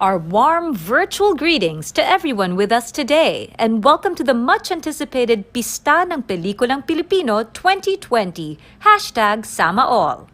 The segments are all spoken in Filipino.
Our warm virtual greetings to everyone with us today, and welcome to the much-anticipated Pista ng Pelikulang Pilipino 2020, #Sama All.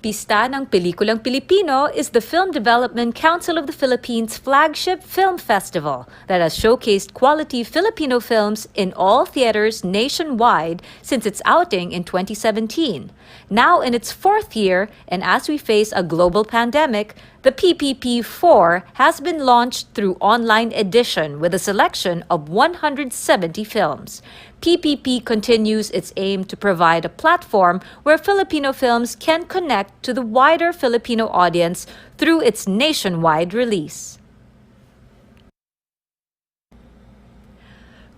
Pista ng Pelikulang Pilipino is the Film Development Council of the Philippines' flagship film festival that has showcased quality Filipino films in all theaters nationwide since its outing in 2017. Now in its fourth year, and as we face a global pandemic, the PPP4 has been launched through online edition with a selection of 170 films. PPP continues its aim to provide a platform where Filipino films can connect to the wider Filipino audience through its nationwide release.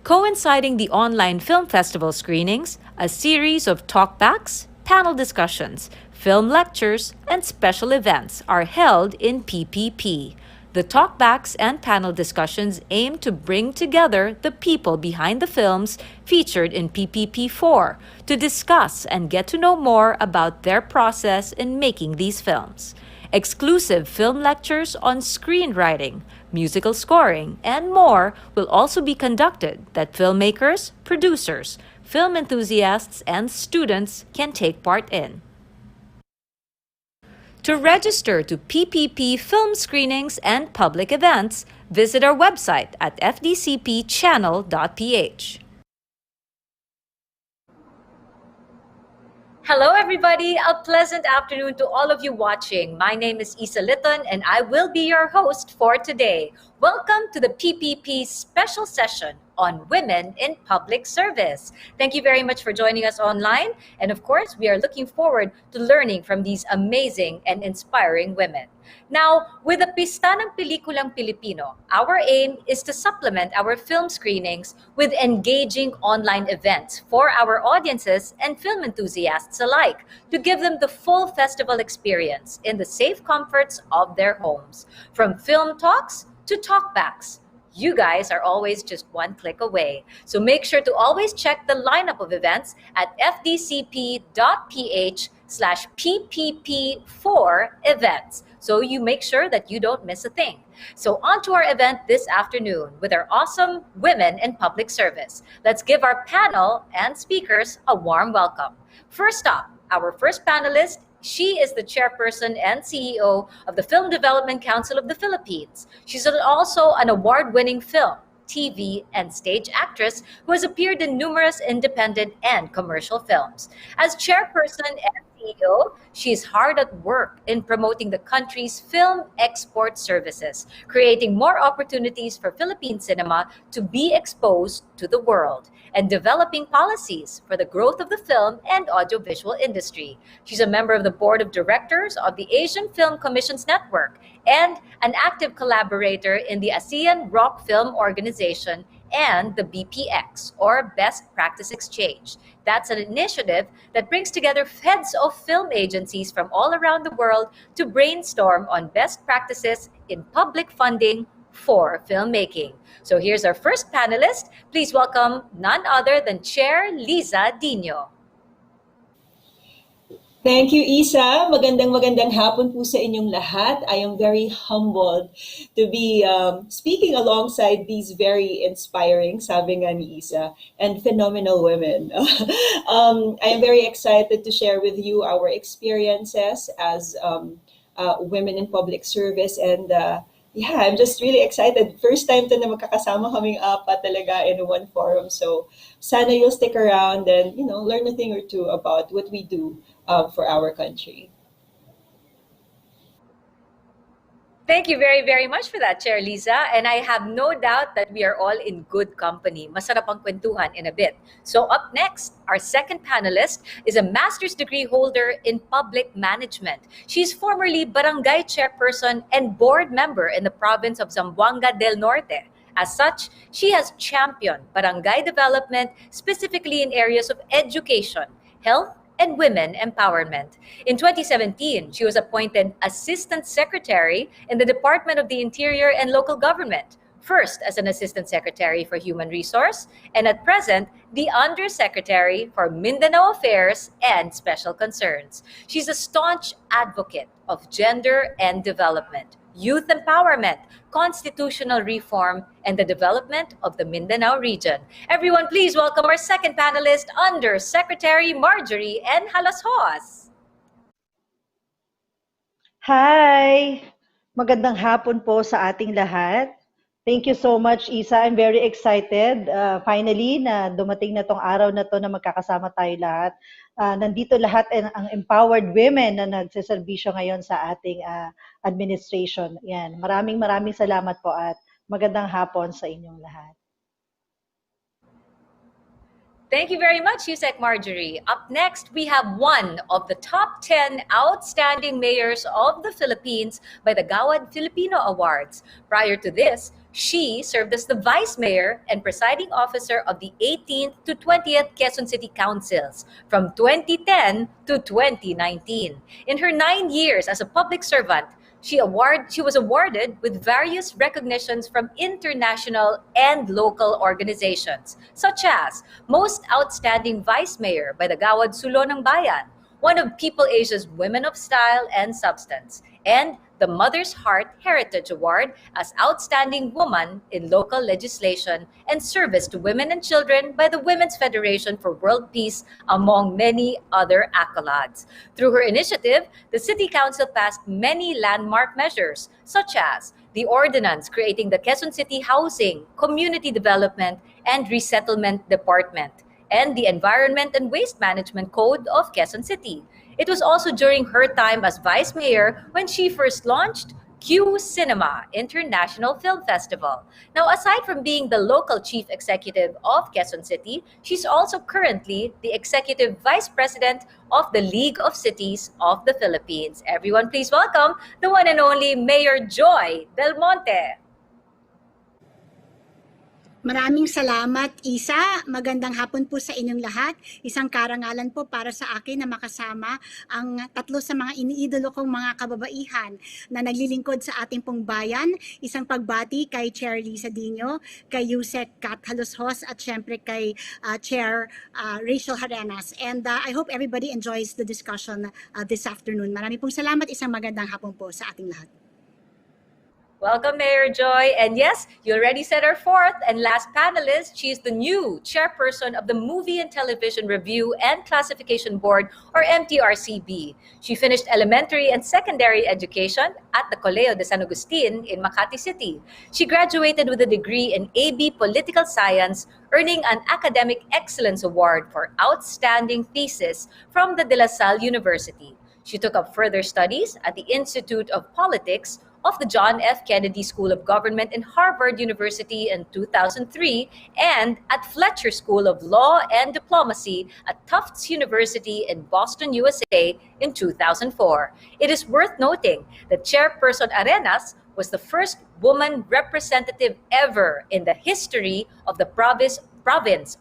Coinciding the online film festival screenings, a series of talkbacks, panel discussions, film lectures, and special events are held in PPP. The talkbacks and panel discussions aim to bring together the people behind the films featured in PPP4 to discuss and get to know more about their process in making these films. Exclusive film lectures on screenwriting, musical scoring, and more will also be conducted that filmmakers, producers, film enthusiasts, and students can take part in. To register to PPP film screenings and public events, visit our website at fdcpchannel.ph. Hello everybody, a pleasant afternoon to all of you watching. My name is Isa Litton and I will be your host for today. Welcome to the PPP special session on women in public service. Thank you very much for joining us online. And of course, we are looking forward to learning from these amazing and inspiring women. Now, with the Pista ng Pelikulang Pilipino, our aim is to supplement our film screenings with engaging online events for our audiences and film enthusiasts alike to give them the full festival experience in the safe comforts of their homes. From film talks to talkbacks, you guys are always just one click away. So make sure to always check the lineup of events at fdcp.ph/PPP4 events. So you make sure that you don't miss a thing. So on to our event this afternoon with our awesome women in public service. Let's give our panel and speakers a warm welcome. First up, our first panelist. She is the chairperson and CEO of the Film Development Council of the Philippines. She's also an award-winning film, TV, and stage actress who has appeared in numerous independent and commercial films. As chairperson and CEO, she is hard at work in promoting the country's film export services, creating more opportunities for Philippine cinema to be exposed to the world, and developing policies for the growth of the film and audiovisual industry. She's a member of the board of directors of the Asian Film Commissions Network and an active collaborator in the ASEAN Rock Film Organization and the BPX, or Best Practice Exchange. That's an initiative that brings together heads of film agencies from all around the world to brainstorm on best practices in public funding for filmmaking. So here's our first panelist. Please welcome none other than Chair Liza Dino. Thank you, Isa. Magandang hapon po sa inyong lahat. I am very humbled to be speaking alongside these very inspiring, sabi nga ni Isa, and phenomenal women. I am very excited to share with you our experiences as women in public service, and yeah, I'm just really excited. First time to na magkakasama kaming apat talaga in one forum. So sana you'll stick around and, learn a thing or two about what we do for our country. Thank you very, very much for that, Chair Liza. And I have no doubt that we are all in good company. Masarap ang kwentuhan in a bit. So up next, our second panelist is a master's degree holder in public management. She's formerly barangay chairperson and board member in the province of Zamboanga del Norte. As such, she has championed barangay development, specifically in areas of education, health, and women empowerment. In 2017, she was appointed Assistant Secretary in the Department of the Interior and Local Government, first as an Assistant Secretary for Human Resource, and at present, the Undersecretary for Mindanao Affairs and Special Concerns. She's a staunch advocate of gender and development, youth empowerment, constitutional reform, and the development of the Mindanao region. Everyone, please welcome our second panelist, Under Secretary Marjorie and Halas. Hi! Magandang hapon po sa ating lahat. Thank you so much, Isa. I'm very excited. Finally, na dumating na tong araw na to na magkakasama tayo lahat. Nandito lahat ang empowered women na nagseserbisyo ngayon sa ating administration. Yan. Maraming salamat po at magandang hapon sa inyong lahat. Thank you very much, Yusek Marjorie. Up next, we have one of the top 10 outstanding mayors of the Philippines by the Gawad Filipino Awards. Prior to this, she served as the vice mayor and presiding officer of the 18th to 20th Quezon City Councils from 2010 to 2019. In her 9 years as a public servant, she was awarded with various recognitions from international and local organizations, such as Most Outstanding Vice Mayor by the Gawad Sulo ng Bayan, one of People Asia's Women of Style and Substance, and the Mother's Heart Heritage Award as Outstanding Woman in Local Legislation and Service to Women and Children by the Women's Federation for World Peace, among many other accolades. Through her initiative, the City Council passed many landmark measures, such as the ordinance creating the Quezon City Housing, Community Development, and Resettlement Department, and the Environment and Waste Management Code of Quezon City. It was also during her time as vice mayor when she first launched Q Cinema International Film Festival. Now, aside from being the local chief executive of Quezon City, she's also currently the executive vice president of the League of Cities of the Philippines. Everyone, please welcome the one and only Mayor Joy Del Monte. Maraming salamat, Isa. Magandang hapon po sa inyong lahat. Isang karangalan po para sa akin na makasama ang tatlo sa mga iniidolo kong mga kababaihan na naglilingkod sa ating pong bayan. Isang pagbati kay Chair Liza Dino, kay Yusek Kat Halos at syempre kay Chair Rachel Harenas. And I hope everybody enjoys the discussion this afternoon. Maraming pong salamat. Isang magandang hapon po sa ating lahat. Welcome, Mayor Joy. And yes, you already said our fourth and last panelist. She is the new chairperson of the Movie and Television Review and Classification Board, or MTRCB. She finished elementary and secondary education at the Colegio de San Agustin in Makati City. She graduated with a degree in AB Political Science, earning an Academic Excellence Award for Outstanding Thesis from the De La Salle University. She took up further studies at the Institute of Politics of the John F. Kennedy School of Government in Harvard University in 2003 and at Fletcher School of Law and Diplomacy at Tufts University in Boston, USA in 2004. It is worth noting that Chairperson Arenas was the first woman representative ever in the history of the province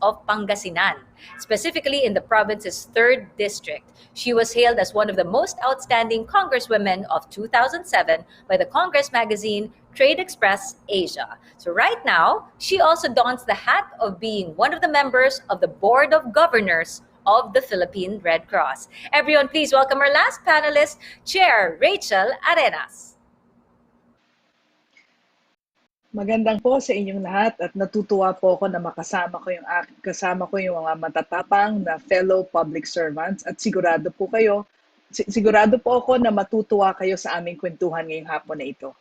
of Pangasinan, specifically in the province's 3rd district. She was hailed as one of the most outstanding congresswomen of 2007 by the Congress magazine Trade Express Asia. So right now, she also dons the hat of being one of the members of the Board of Governors of the Philippine Red Cross. Everyone, please welcome our last panelist, Chair Rachel Arenas. Magandang po sa inyong lahat at natutuwa po ako na kasama ko yung mga matatapang na fellow public servants at sigurado po ako na matutuwa kayo sa aming kwentuhan ngayong hapon na ito.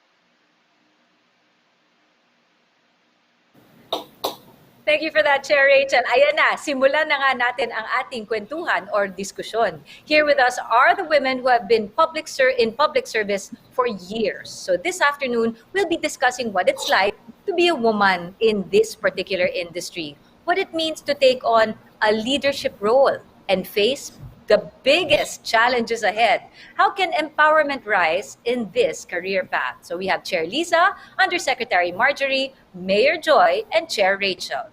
Thank you for that, Chair Rachel. Ayan na, simulan na nga natin ang ating kwentuhan or diskusyon. Here with us are the women who have been in public service for years. So this afternoon, we'll be discussing what it's like to be a woman in this particular industry, what it means to take on a leadership role and face the biggest challenges ahead. How can empowerment rise in this career path? So we have Chair Liza, Undersecretary Marjorie, Mayor Joy, and Chair Rachel.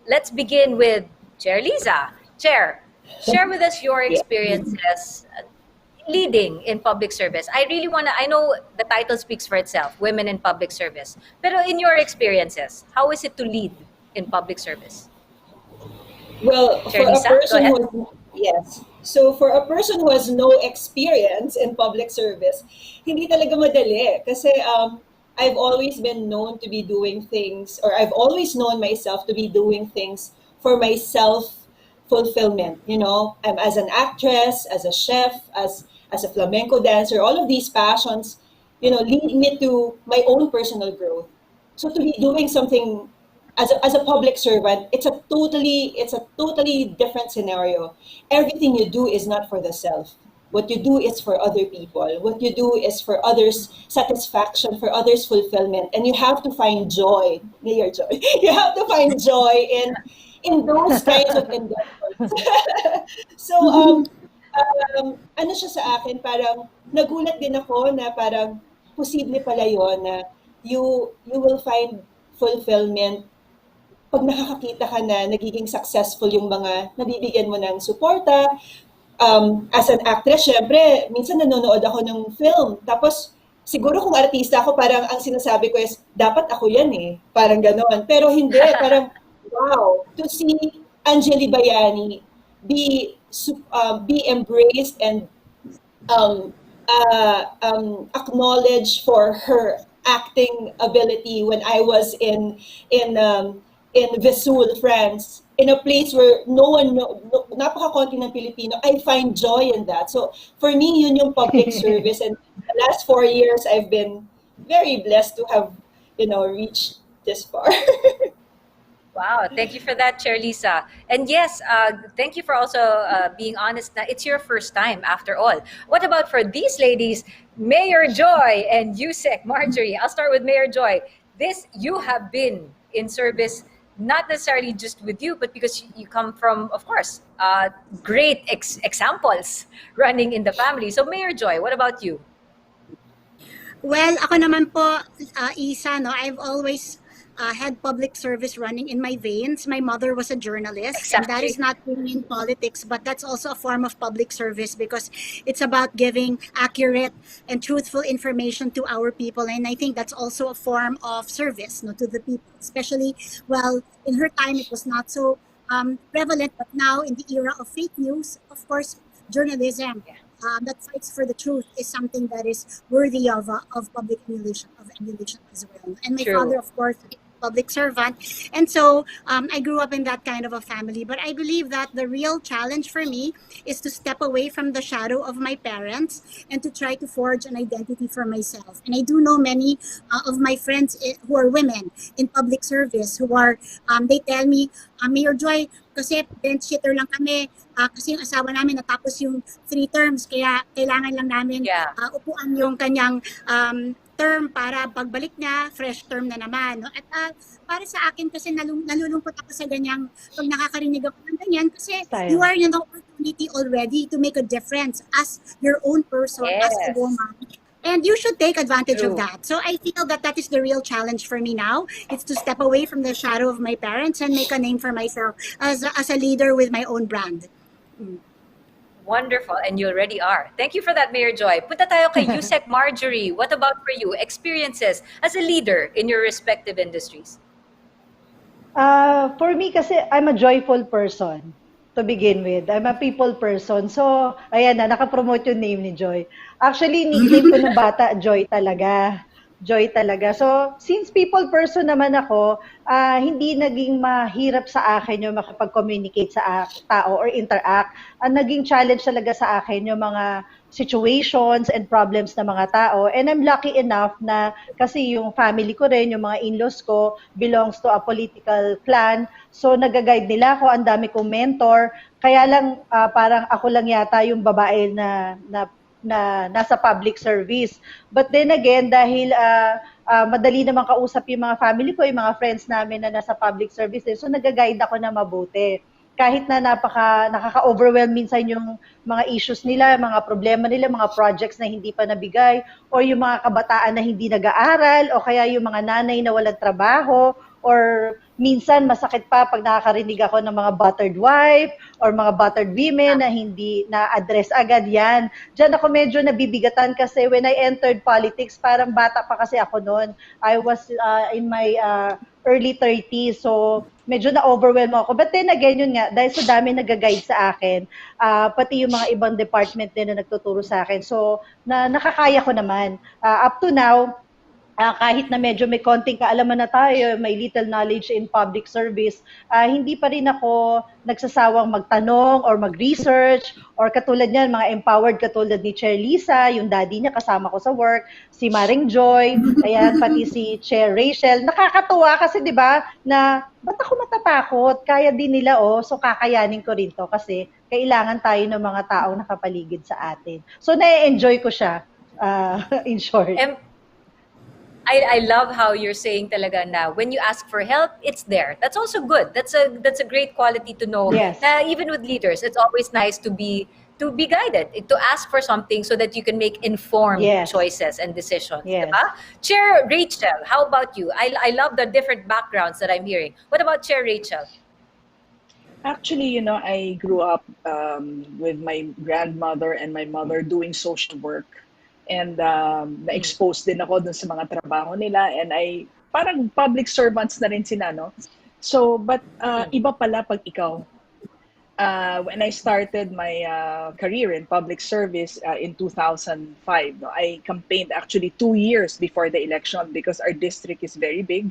Let's begin with Chair Liza. Chair, share with us your experiences leading in public service. I know the title speaks for itself, Women in Public Service. Pero in your experiences, how is it to lead in public service? Well, Chair Lisa, Yes. So for a person who has no experience in public service, hindi talaga madali. Kasi I've always been known to be doing things, or I've always known myself to be doing things for myself fulfillment. As an actress, as a chef, as a flamenco dancer, all of these passions, lead me to my own personal growth. So to be doing something as a public servant, it's a totally different scenario. Everything you do is not for the self. What you do is for other people. What you do is for others' satisfaction, for others' fulfillment, and you have to find joy. Mayor Joy. You have to find joy in those kinds of endeavors. So ano siya sa akin, parang nagulat din ako na parang posible pala yon na you will find fulfillment pag nakakakita ka na nagiging successful yung mga nabibigyan mo ng suporta. As an actress, syempre, minsan nanonood ako ng film. Tapos, siguro kung artista ako, parang ang sinasabi ko is, dapat ako yan eh. Parang ganon. Pero hindi, parang, wow, to see Angeli Bayani be embraced and acknowledged for her acting ability when I was in Vesoul, France, in a place where no one know, napaka-konti ng Pilipino. I find joy in that. So for me, yun yung public service, and the last 4 years, I've been very blessed to have reached this far. Wow, thank you for that, Chair Lisa. And yes, thank you for also being honest that it's your first time after all. What about for these ladies, Mayor Joy and Yusek, Marjorie? I'll start with Mayor Joy. You have been in service not necessarily just with you, but because you come from, of course, great examples running in the family. So Mayor Joy, what about you? Well, ako naman po, Isa, no, I've always had public service running in my veins. My mother was a journalist, and that is not really in politics, but that's also a form of public service because it's about giving accurate and truthful information to our people. And I think that's also a form of service, no, to the people, especially, well, in her time, it was not so prevalent, but now in the era of fake news, of course, journalism that fights for the truth is something that is worthy of public emulation, as well. And my True. father, of course, is a public servant, and so I grew up in that kind of a family. But I believe that the real challenge for me is to step away from the shadow of my parents and to try to forge an identity for myself. And I do know many of my friends who are women in public service who are, they tell me, Mayor Joy, kasi bench sitter lang kami, kasi yung asawa namin natapos yung 3 terms, kaya kailangan lang namin upuan yung kanyang term para pagbalik niya, fresh term na naman. No? At para sa akin kasi nalulungkot ako sa ganyang, pag nakakarinig ako ng ganyan, kasi you are in an opportunity already to make a difference as your own person, as a woman. And you should take advantage of that. So I feel that that is the real challenge for me now. It's to step away from the shadow of my parents and make a name for myself as a leader with my own brand. Wonderful, and you already are. Thank you for that, Mayor Joy. Punta tayo kay Yusek Marjorie. What about for you? Experiences as a leader in your respective industries? For me kasi, I'm a joyful person to begin with. I'm a people person. So, ayan na, nakapromote yung name ni Joy. Actually, nickname ko ng bata, Joy talaga. Joy talaga. So, since people person naman ako, hindi naging mahirap sa akin yung makapag-communicate sa tao or interact. Ang naging challenge talaga sa akin yung mga situations and problems ng mga tao. And I'm lucky enough na kasi yung family ko rin, yung mga in-laws ko, belongs to a political clan. So, nag-guide nila ako, ang dami kong mentor. Kaya lang, parang ako lang yata yung babae na nasa public service. But then again, dahil madali naman kausap yung mga family ko, yung mga friends namin na nasa public service, so nag-guide ako na mabuti. Kahit na nakaka-overwhelm minsan yung mga issues nila, mga problema nila, mga projects na hindi pa nabigay, or yung mga kabataan na hindi nag-aaral, o kaya yung mga nanay na walang trabaho, Or minsan masakit pa pag nakakarinig ako ng mga battered wife or mga battered women na hindi na-address agad yan. Diyan ako medyo nabibigatan kasi when I entered politics, parang bata pa kasi ako noon. I was in my early 30s. So, medyo na-overwhelm ako. But then again, yun nga, dahil sa dami nag-guide sa akin, pati yung mga ibang department din na nagtuturo sa akin. So, nakakaya ko naman. Up to now, kahit na medyo may konting kaalaman na tayo, may little knowledge in public service, hindi pa rin ako nagsasawang magtanong or mag-research or katulad niyan, mga empowered katulad ni Chair Lisa, yung daddy niya kasama ko sa work, si Maring Joy, ayan, pati si Chair Rachel. Nakakatuwa kasi 'di ba na ba't ako matatakot? Kaya din nila so kakayanin ko rin to kasi kailangan tayo ng mga taong nakapaligid sa atin. So na-enjoy ko siya, in short. I love how you're saying talaga na when you ask for help, it's there. That's also good. That's a great quality to know. Yes. Na even with leaders, it's always nice to be guided, to ask for something so that you can make informed Yes. choices and decisions. Yes. Diba? Chair Rachel, how about you? I love the different backgrounds that I'm hearing. What about Chair Rachel? Actually, I grew up with my grandmother and my mother doing social work. And na-expose din ako dun sa mga trabaho nila. And parang public servants na rin sila, no? So, but iba pala pag ikaw. When I started my career in public service in 2005, no, I campaigned actually 2 years before the election because our district is very big.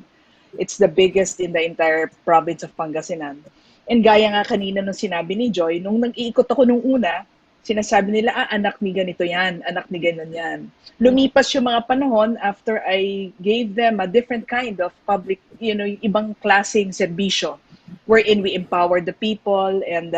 It's the biggest in the entire province of Pangasinan. And gaya nga kanina nung sinabi ni Joy, nung nag-iikot ako nung una, sinasabi nila, anak ni ganito yan, anak ni ganyan yan. Lumipas yung mga panahon after I gave them a different kind of public, ibang klaseng serbisyo wherein we empower the people and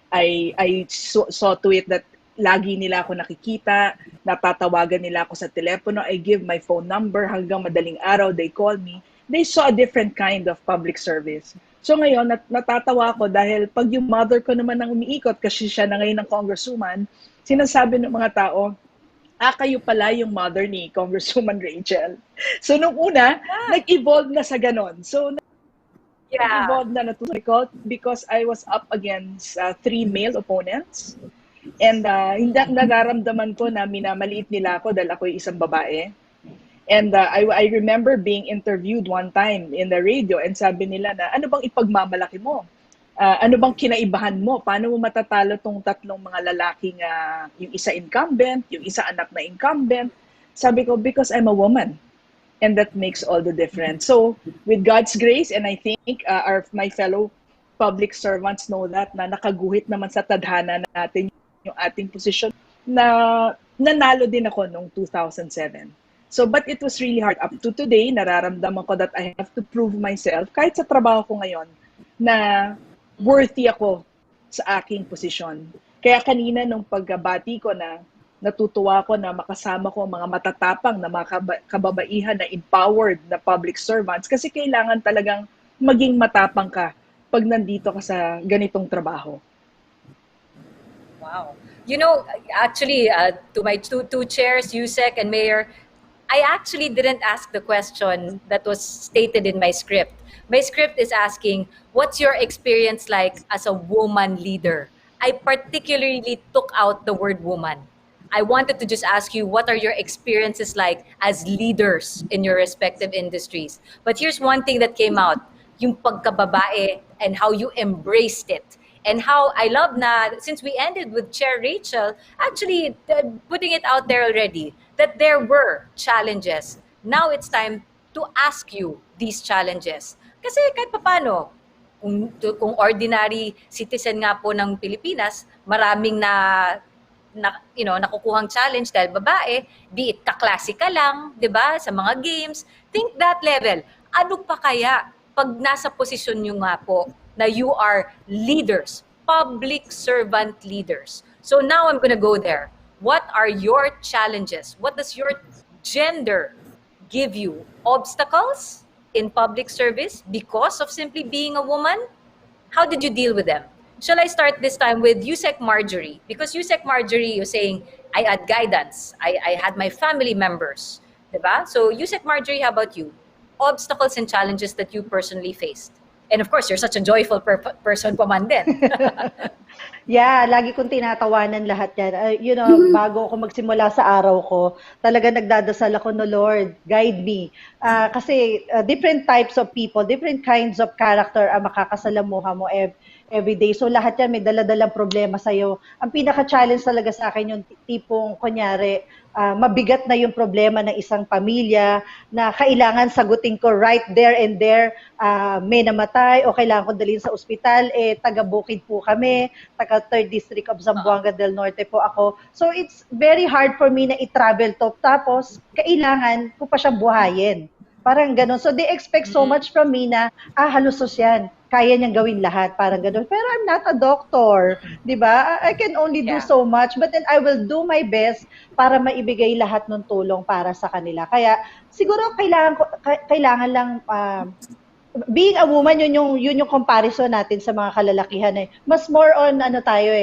I saw to it that lagi nila ako nakikita, natatawagan nila ako sa telepono, I give my phone number, hanggang madaling araw, they call me. They saw a different kind of public service. So ngayon, natatawa ako dahil pag yung mother ko naman ang umiikot, kasi siya na ngayon ng congresswoman, sinasabi ng mga tao, kayo pala yung mother ni Congresswoman Rachel. So nung una, nag-evolve na sa ganon. So nag-evolve na natutukot because I was up against 3 male opponents. And hindi nararamdaman ko na minamaliit nila ako dahil ako isang babae. And I remember being interviewed one time in the radio and sabi nila na, ano bang ipagmamalaki mo? Ano bang kinaibahan mo? Paano mo matatalo tong tatlong mga lalaking, yung isa incumbent, yung isa anak na incumbent? Sabi ko, because I'm a woman. And that makes all the difference. So, with God's grace, and I think my fellow public servants know that, na nakaguhit naman sa tadhana natin yung ating position, na nanalo din ako noong 2007. So, but it was really hard. Up to today, nararamdaman ko that I have to prove myself, kahit sa trabaho ko ngayon, na worthy ako sa aking posisyon. Kaya kanina nung pagbati ko na natutuwa ko na makasama ko mga matatapang na mga kababaihan na empowered na public servants kasi kailangan talagang maging matapang ka pag nandito ka sa ganitong trabaho. Wow. Actually, to my two chairs, Yusek and Mayor, I actually didn't ask the question that was stated in my script. My script is asking, what's your experience like as a woman leader? I particularly took out the word woman. I wanted to just ask you, what are your experiences like as leaders in your respective industries? But here's one thing that came out, yung pagkababae and how you embraced it. And how I love na, since we ended with Chair Rachel, actually putting it out there already, that there were challenges. Now it's time to ask you these challenges. Kasi kahit papano, kung ordinary citizen nga po ng Pilipinas, maraming nakukuhang challenge dahil babae, be it kaklase ka lang, 'di ba, sa mga games. Think that level. Ano pa kaya pag nasa posisyon nyo nga po na you are leaders, public servant leaders. So now I'm gonna go there. What are your challenges? What does your gender give you? Obstacles in public service because of simply being a woman? How did you deal with them? Shall I start this time with Yusek Marjorie? Because Yusek Marjorie, you're saying, I had guidance. I had my family members. Diba? So Yusek Marjorie, how about you? obstacles and challenges that you personally faced? And of course, you're such a joyful person pa man din. Yeah, lagi kong tinatawanan lahat yan. Bago ako magsimula sa araw ko, talaga nagdadasal ako, no Lord, guide me. Kasi different types of people, different kinds of character ang makakasalamuha mo every day. So lahat yan may daladalang problema sa'yo. Ang pinaka-challenge talaga sa akin yung tipong, kunyari, mabigat na yung problema ng isang pamilya na kailangan sagutin ko right there and there. May namatay o kailangan ko dalhin sa ospital, taga-Bukid po kami, taga 3rd District of Zamboanga del Norte po ako. So it's very hard for me na i-travel to. Tapos, kailangan ko pa siyang buhayin. Parang ganun. So they expect so much from me na, halusos yan. Kaya niyang gawin lahat. Parang ganun. Pero I'm not a doctor. Di ba? I can only do so much. But then I will do my best para maibigay lahat ng tulong para sa kanila. Kaya siguro kailangan lang being a woman, yun yung comparison natin sa mga kalalakihan mas more on tayo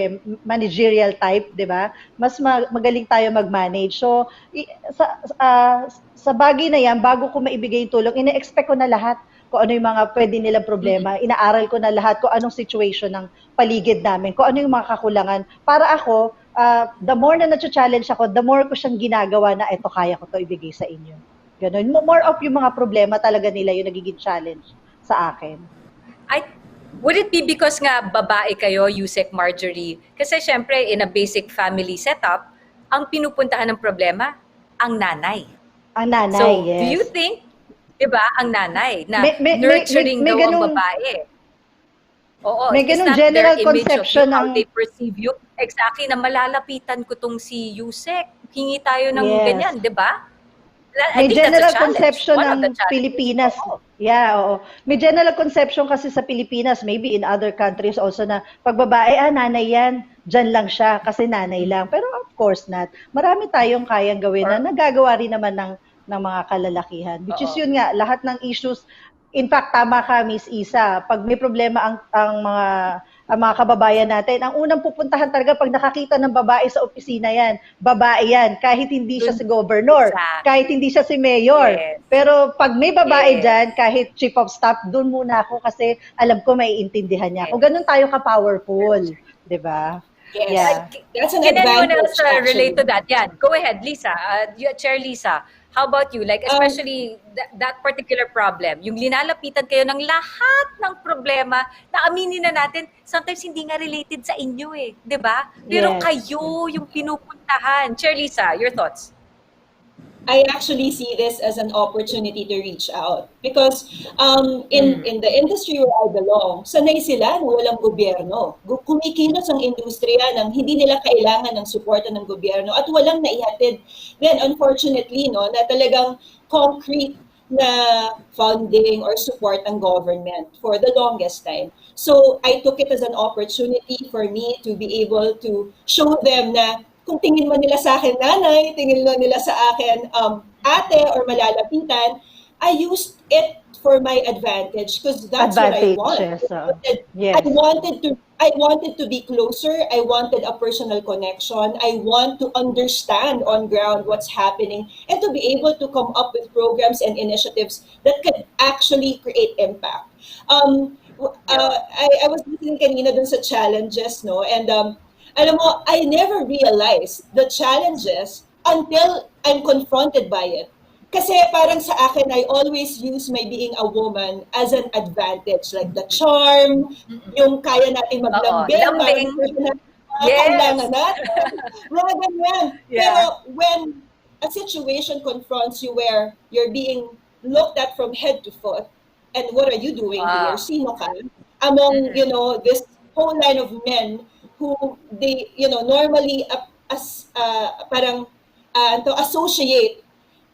managerial type, 'di ba? Mas magaling tayo mag-manage. So sa bagay na yan, bago ko maibigay yung tulong, ina-expect ko na lahat kung ano yung mga pwede nilang problema. Inaaral ko na lahat kung anong situation ng paligid namin, kung ano yung mga kakulangan. Para ako, the more na na-challenge ako, the more ko siyang ginagawa na eto kaya ko to ibigay sa inyo. Ganun. More of yung mga problema talaga nila yung nagiging challenge sa akin. Would it be because nga babae kayo, Yusek Marjorie? Kasi syempre, in a basic family setup, ang pinupuntahan ng problema, ang nanay. Ang nanay, so, yes. Do you think, di ba, ang nanay, na nurturing daw ang babae? Oo, may ganung general conception how they perceive you. Exactly, na malalapitan ko tong si Yusek. Hingi tayo ng ganyan, di ba? May general conception ng Pilipinas. Yeah, oo. May general conception kasi sa Pilipinas, maybe in other countries also, na pag babae, nanay yan, dyan lang siya kasi nanay lang. Pero of course not. Marami tayong kayang gawin na nagagawa rin naman ng mga kalalakihan. Which is yun nga, lahat ng issues. In fact, tama ka, Miss Isa. Pag may problema ang mga kababayan natin, ang unang pupuntahan talaga pag nakakita ng babae sa opisina yan, babae yan, kahit hindi siya si governor, kahit hindi siya si mayor. Pero pag may babae dyan, kahit chief of staff, doon muna ako kasi alam ko maiintindihan niya. Kung ganun tayo ka-powerful, di ba? Yes. Yeah. That's an Can anyone advantage, else relate to that? Yan. Go ahead, Lisa. Chair Lisa. How about you? Like, especially that particular problem, yung linalapitan kayo ng lahat ng problema na aminin na natin, sometimes hindi nga related sa inyo di ba? Pero kayo yung pinupuntahan. Chair Lisa, your thoughts? I actually see this as an opportunity to reach out because in the industry where I belong, sanay sila na walang gobyerno. Kumikilos ang industriya ng hindi nila kailangan ng suporta ng gobyerno at walang naihatid. Then unfortunately, na talagang concrete na funding or support ng government for the longest time. So I took it as an opportunity for me to be able to show them na kung tingin man nila sa akin nanay, tingin man nila sa akin ate or malalapitan, I used it for my advantage because that's what I wanted. Yes. I wanted to be closer. I wanted a personal connection. I want to understand on ground what's happening and to be able to come up with programs and initiatives that could actually create impact. I was listening kanina dun sa challenges, and alam mo, I never realized the challenges until I'm confronted by it. Kasi parang sa akin, I always use my being a woman as an advantage. Like the charm, yung kaya natin maglambing, kailangan natin, mga ganyan. Pero when a situation confronts you where you're being looked at from head to foot, and what are you doing here? Sino ka? Among, this whole line of men who they normally parang to associate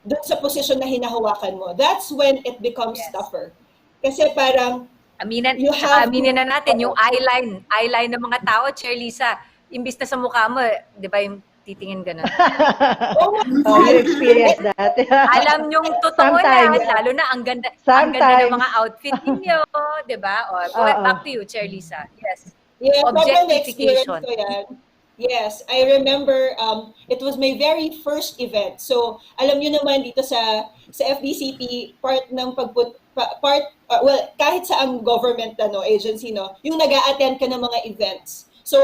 dun sa posisyon na hinahawakan mo. That's when it becomes tougher. Kasi parang aminin na natin yung eyeline ng mga tao, Chair Lisa, imbis na sa mukha mo, di ba yung titingin gano'n? You experience that. Alam nyong totoo na, lalo na ang ganda ng mga outfit ninyo, di ba? Back to you, Chair Lisa. Yes. Yeah, objectification. Ko yan. Yes, I remember it was my very first event. So, alam niyo naman dito sa FDCP, part ng kahit sa ang government agency yung nag-a-attend ka ng mga events. So,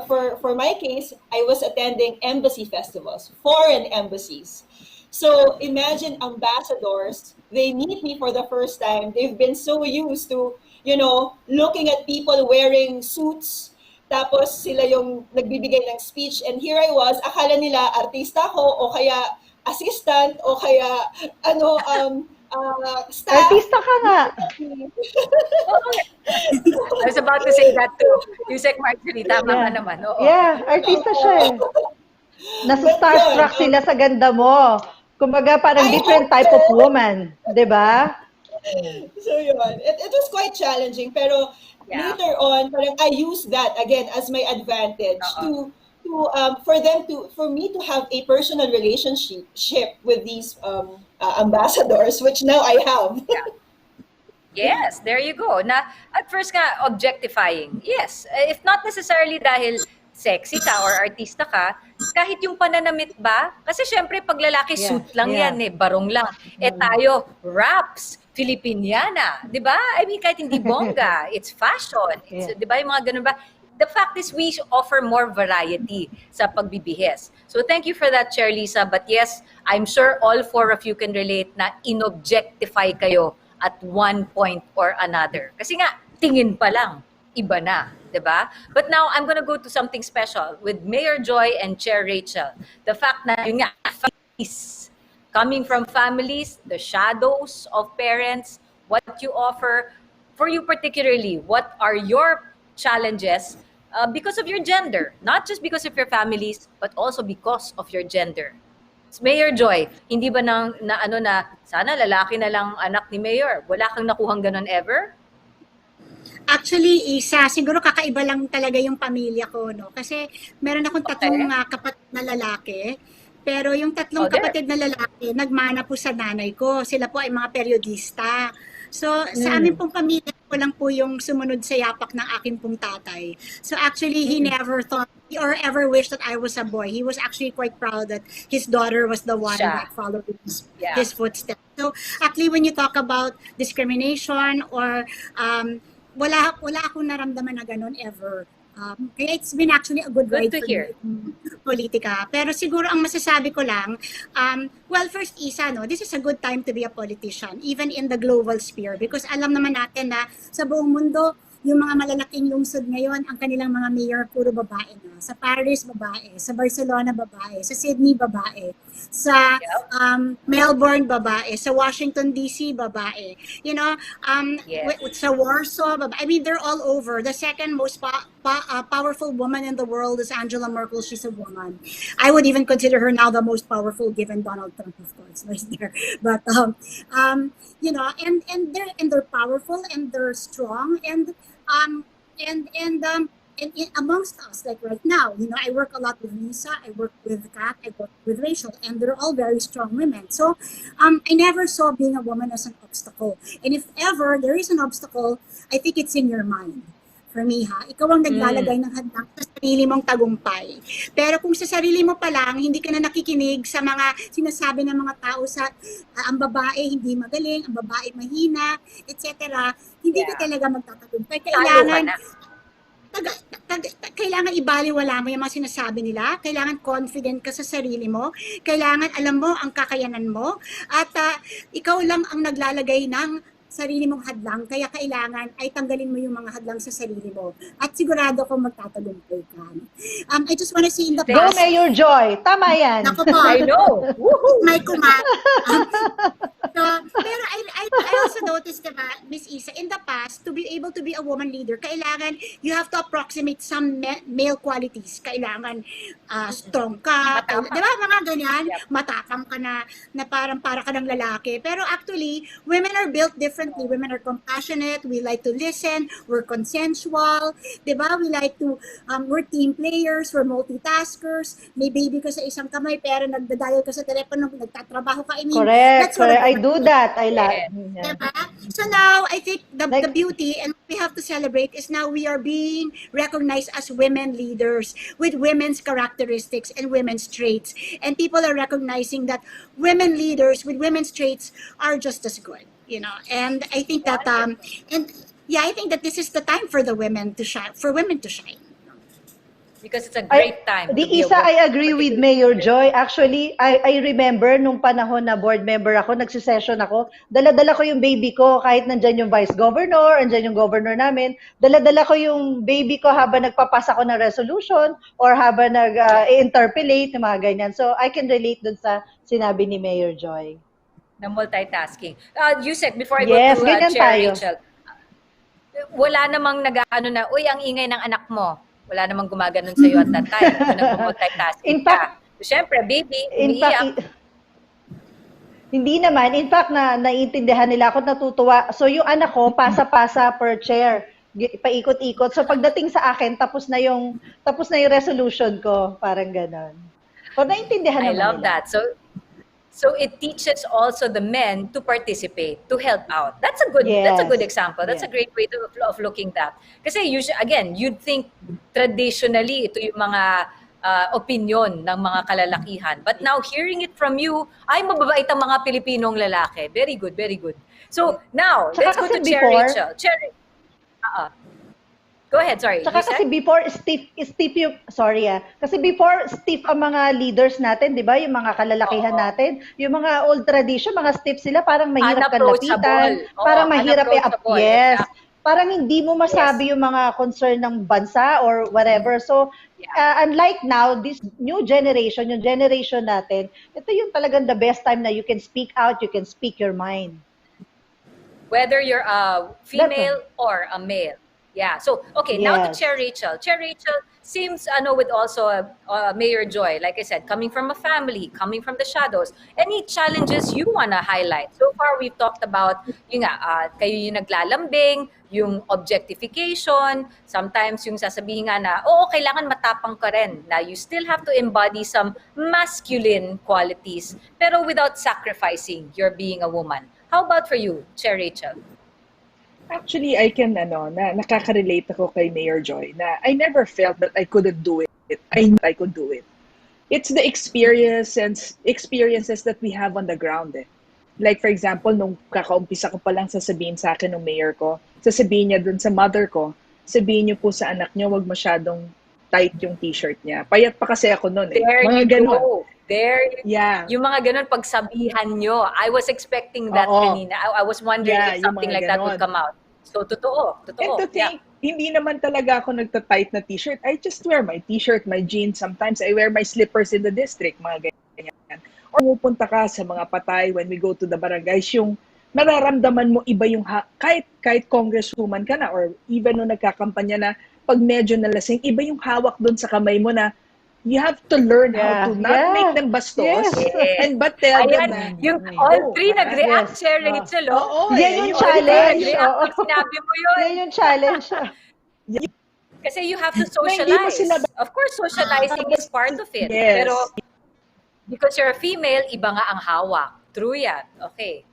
for my case, I was attending embassy festivals, foreign embassies. So, imagine ambassadors, they meet me for the first time. They've been so used to, looking at people wearing suits, tapos sila yung nagbibigay ng speech. And here I was, akala nila artista ko o kaya assistant o kaya staff. Artista ka nga. I was about to say that too. Yusek Marjorie, tama ka naman. Oo. Yeah, artista siya eh. Nasa starstruck sila sa ganda mo. Kumbaga parang different type of woman, 'di ba? So yun, it was quite challenging, pero later on, parang I used that again as my advantage to for me to have a personal relationship with these ambassadors, which now I have. Yes, there you go. Na at first nga objectifying. Yes, if not necessarily dahil sexy ka or artista ka, kahit yung pananamit ba? Kasi syempre pag lalaki suit lang yan barong lang. Tayo raps, Filipiniana, 'di ba? I mean kahit hindi bongga, it's fashion. It's, 'di ba yung mga ganun ba? The fact is we offer more variety sa pagbibihis. So thank you for that, Chair Lisa. But yes, I'm sure all four of you can relate na inobjectify kayo at one point or another. Kasi nga, tingin pa lang, iba na, di ba? But now, I'm gonna go to something special with Mayor Joy and Chair Rachel. The fact na yun nga, families, coming from families, the shadows of parents, what you offer, for you particularly, what are your challenges because of your gender? Not just because of your families, but also because of your gender. Mayor Joy, hindi ba na sana lalaki na lang anak ni Mayor? Wala kang nakuhang ganun ever? Actually, siguro kakaiba lang talaga yung pamilya ko, no? Kasi meron akong tatlong kapatid na lalaki. Pero yung tatlong kapatid na lalaki, nagmana po sa nanay ko. Sila po ay mga periodista. So, sa amin pong pamilya ko lang po yung sumunod sa yapak ng aking pong tatay. So, actually, he never thought or ever wished that I was a boy. He was actually quite proud that his daughter was the one that followed his footsteps. So, actually, when you talk about discrimination or wala akong naramdaman na ganun ever. Kaya it's been actually a good ride for me politika. Pero siguro ang masasabi ko lang, well, first Isa, no, this is a good time to be a politician, even in the global sphere. Because alam naman natin na sa buong mundo, yung mga malalaking lungsod ngayon, ang kanilang mga mayor, puro babae na. Sa Paris, babae. Sa Barcelona, babae. Sa Sydney, babae. Sa Melbourne, babae. Sa Washington, D.C., babae. You know, sa Warsaw, babae. I mean, they're all over. The second most powerful woman in the world is Angela Merkel. She's a woman. I would even consider her now the most powerful, given Donald Trump, of course, right there. But you know, and they're powerful and they're strong and amongst us, like right now, you know, I work a lot with Lisa, I work with Kat, I work with Rachel, and they're all very strong women. So I never saw being a woman as an obstacle. And if ever there is an obstacle, I think it's in your mind. For me, ikaw ang naglalagay ng hadlang sa sarili mong tagumpay. Pero kung sa sarili mo pa lang, hindi ka na nakikinig sa mga sinasabi ng mga tao sa ang babae hindi magaling, ang babae mahina, etc., hindi ka talaga magtatagumpay. Kailangan ibaliwala mo yung mga sinasabi nila. Kailangan confident ka sa sarili mo. Kailangan alam mo ang kakayanan mo. At ikaw lang ang naglalagay ng sarili mong hadlang, kaya kailangan ay tanggalin mo yung mga hadlang sa sarili mo. At sigurado kong magtatagumpay ka. I just want to say in the past... Go Mayor Joy! Tama yan! Ako po. I know! May kumat. Pero I also noticed, diba, Miss Isa, in the past, to be able to be a woman leader, kailangan, you have to approximate some male qualities. Kailangan strong ka, diba, mga ganyan, matapang ka na parang para ka ng lalaki. Pero actually, women are built differently. Women are compassionate, we like to listen, we're consensual, diba? We like to, we're team players, we're multitaskers, may baby ka sa isang kamay, pero nagdadial ka sa telepono, nagtatrabaho ka. I mean, correct. I do that. I Yeah. Diba? So now, I think the Like, beauty and what we have to celebrate is now we are being recognized as women leaders with women's characteristics and women's traits. And people are recognizing that women leaders with women's traits are just as good, And I think that, and yeah, I think that this is the time for the women to shine, for women to shine. Because it's a I, great time di to be a isa, woman, I agree with particularly Mayor here. Joy. Actually, I remember nung panahon na board member ako, nagsisession ako, dala-dala ko yung baby ko kahit nandyan yung vice governor, andyan yung governor namin, dala-dala ko yung baby ko habang nagpapasa ko ng resolution or habang nag-interpolate, yung mga ganyan. So, I can relate dun sa sinabi ni Mayor Joy. Na multitasking. Yusek, before I go to Yes, ganyan Chair tayo. Rachel, wala namang nag-ano na, uy, ang ingay ng anak mo. Wala namang gumaganon sa'yo at that time. So, nagmo-multitasking In ka. fact, So, syempre, baby, in fact, umiiyak. hindi naman. In fact, naiintindihan nila ako, natutuwa. So, yung anak ko, pasa-pasa per chair. Paikot-ikot. So, pagdating sa akin, tapos na yung resolution ko. Parang ganon. So, naiintindihan I naman love nila. that. So it teaches also the men to participate, to help out. That's a good Yes. example. That's a Yes. great way of looking at. Kasi usually, again, you'd think traditionally ito yung mga opinion ng mga kalalakihan. But now hearing it from you, ay mababait ang mga Pilipinong lalaki. Very good, very good. So now, let's Tsaka go to kasi Chair before, Rachel. Go ahead, sorry. You Tsaka kasi said? before stiff yung, sorry kasi before stiff ang mga leaders natin, di ba? Yung mga kalalakihan Oo. natin, yung mga old tradition, mga stiff sila, parang mahirap kang lapitan, Unapproachable. Oo, parang mahirap unapproachable. yes, Exactly. parang hindi mo masabi yung mga concern ng bansa or whatever. So, Yeah. unlike now, this new generation, yung generation natin, ito yung talagang the best time na you can speak out, you can speak your mind. Whether you're a That's female or a male. Yeah. So, okay, now to yes. Chair Rachel. Chair Rachel seems, with also Mayor Joy, like I said, coming from a family, coming from the shadows. Any challenges you want to highlight? So far, we've talked about, kayo yung naglalambing, yung objectification, sometimes yung sasabihin nga na, oo, kailangan matapang ka rin, na you still have to embody some masculine qualities, pero without sacrificing your being a woman. How about for you, Chair Rachel? Actually, I can, nakaka-relate ako kay Mayor Joy na I never felt that I couldn't do it. I knew I could do it. It's the experiences that we have on the ground eh. Like for example, nung kakaumpisa ko pa lang sasabihin sa akin ng mayor ko, sasabihin niya dun sa mother ko, sabihin niyo po sa anak niyo, wag masyadong tight yung t-shirt niya. Payat pa kasi ako noon eh. There Mga you ganon. go. There, Yeah. yung mga ganun pagsabihan nyo. I was expecting that Oo. kanina. I was wondering Yeah, if yung something mga like that would ganon. come out. So, totoo. And to Yeah. think, hindi naman talaga ako nagta-tight na t-shirt. I just wear my t-shirt, my jeans. Sometimes I wear my slippers in the district, mga ganyan. Or pupunta ka sa mga patay when we go to the barangays, yung nararamdaman mo iba yung, kahit congresswoman ka na, or even nung nagkakampanya na, pag medyo nalasing, iba yung hawak doon sa kamay mo na, you have to learn how to not make them bastos Yes. and but tell them Ayan, na, yung all go, three nag-react, Yes. Chair Rachel, oh. Oo, Yan yung yun, challenge. Nag-react Oo. pag sinabi mo yun. Yan yung challenge. Kasi you have to Na hindi mo socialize. sinabi- Of course, socializing is part of it. Yes. Pero, because you're a female, iba nga ang hawak. True yan. Okay.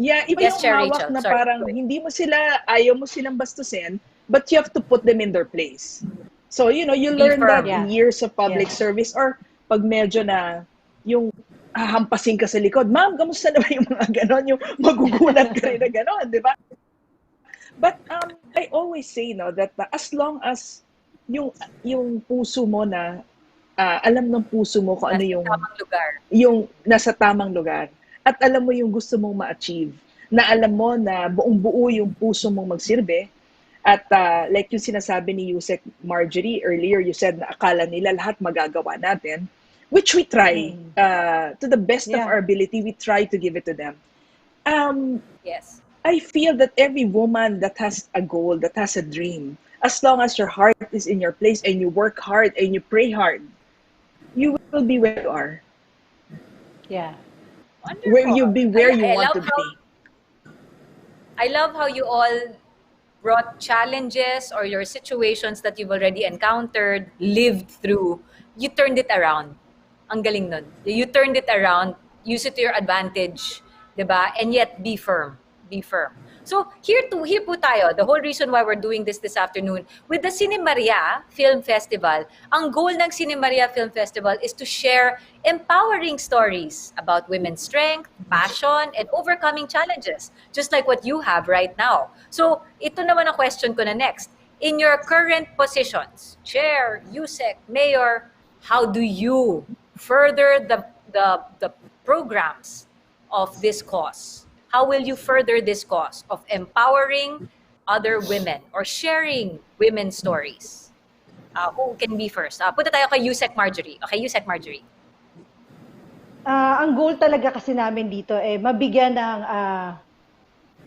Yeah, iba Yes, yung Chair hawak Rachel. na Sorry. parang hindi mo sila, ayaw mo silang bastusin, but you have to put them in their place. So, you Be learn that firm. in years of public Yes. service, or pag medyo na yung hahampasin ka sa likod, ma'am, kamusta naman yung mga ganon, yung magugulat ka rin na ganon, di ba? But I always say that as long as yung puso mo na alam ng puso mo kung ano Nasa yung tamang lugar. yung nasa tamang lugar at alam mo yung gusto mong ma-achieve, na alam mo na buong-buo yung puso mong magsilbi, at like yung sinasabi ni Yusek Marjorie earlier, you said na akala nila lahat magagawa natin, which we try to the best of Yeah. our ability, we try to give it to them. Yes. I feel that every woman that has a goal, that has a dream, as long as your heart is in your place and you work hard and you pray hard, you will be where you are. Yeah. Wonderful. Where you be where you I want love to be. I love how you all brought challenges or your situations that you've already encountered, lived through. You turned it around. Ang galing nun. You turned it around, use it to your advantage, 'Diba? And yet be firm. Be firm. So here po tayo. The whole reason why we're doing this afternoon with the Cine Maria Film Festival. Ang goal ng Cine Maria Film Festival is to share empowering stories about women's strength, passion, and overcoming challenges, just like what you have right now. So ito naman ang question ko na next. In your current positions, chair, USEC, mayor, how do you further the programs of this cause? How will you further this cause of empowering other women or sharing women's stories? Who can be first? Punta tayo kay USEC Marjorie. Okay, USEC Marjorie. Ang goal talaga kasi namin dito mabigyan ng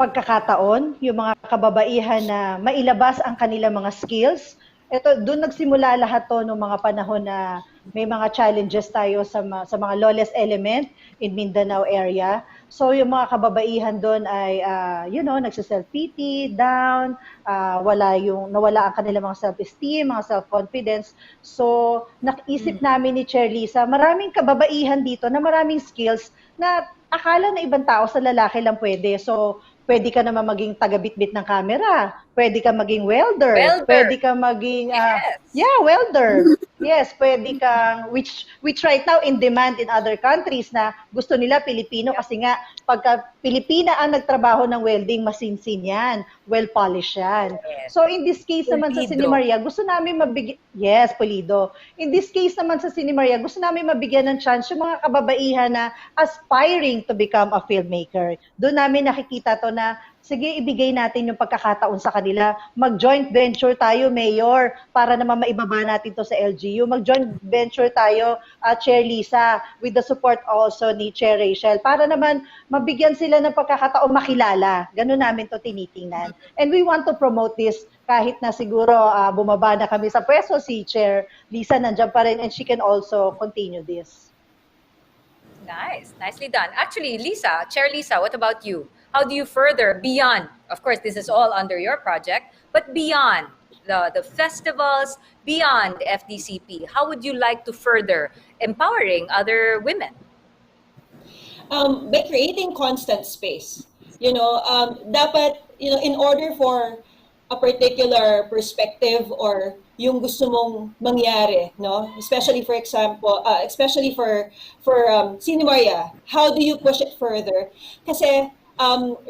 pagkakataon yung mga kababaihan na mailabas ang kanilang mga skills. Ito, doon nagsimula lahat to noong mga panahon na may mga challenges tayo sa mga lawless element in Mindanao area. So yung mga kababaihan doon ay, nagsiself-pity, down, nawala ang kanilang mga self-esteem, mga self-confidence. So naisip namin ni Chair Lisa, maraming kababaihan dito na maraming skills na akala na ibang tao sa lalaki lang pwede. So pwede ka naman maging taga-bitbit ng camera, pwede ka maging welder. Pwede ka maging, welder. Yes, pwede kang, which right now in demand in other countries na gusto nila Pilipino kasi nga pagka Pilipina ang nagtrabaho ng welding, masinsin yan, well-polished yan. So in this case naman sa Cine Maria, gusto namin mabigyan, pulido. In this case naman sa Cine Maria, gusto namin mabigyan ng chance yung mga kababaihan na aspiring to become a filmmaker. Doon namin nakikita to na sige, ibigay natin yung pagkakataon sa kanila. Mag-joint venture tayo, Mayor, para naman maibaba natin to sa LGU. Mag-joint venture tayo, Chair Lisa, with the support also ni Chair Rachel, para naman mabigyan sila ng pagkakataon makilala. Ganun namin to tinitingnan. And we want to promote this kahit na siguro bumaba na kami sa pwesto, si Chair Lisa nandiyan pa rin and she can also continue this. Nice. Nicely done. Actually, Lisa, Chair Lisa, what about you? How do you further beyond, of course, this is all under your project, but beyond the festivals, beyond FDCP, how would you like to further empowering other women? By creating constant space. Dapat, in order for a particular perspective or yung gusto mong mangyari, no? Especially for example, especially for Cine Maria, how do you push it further? Kasi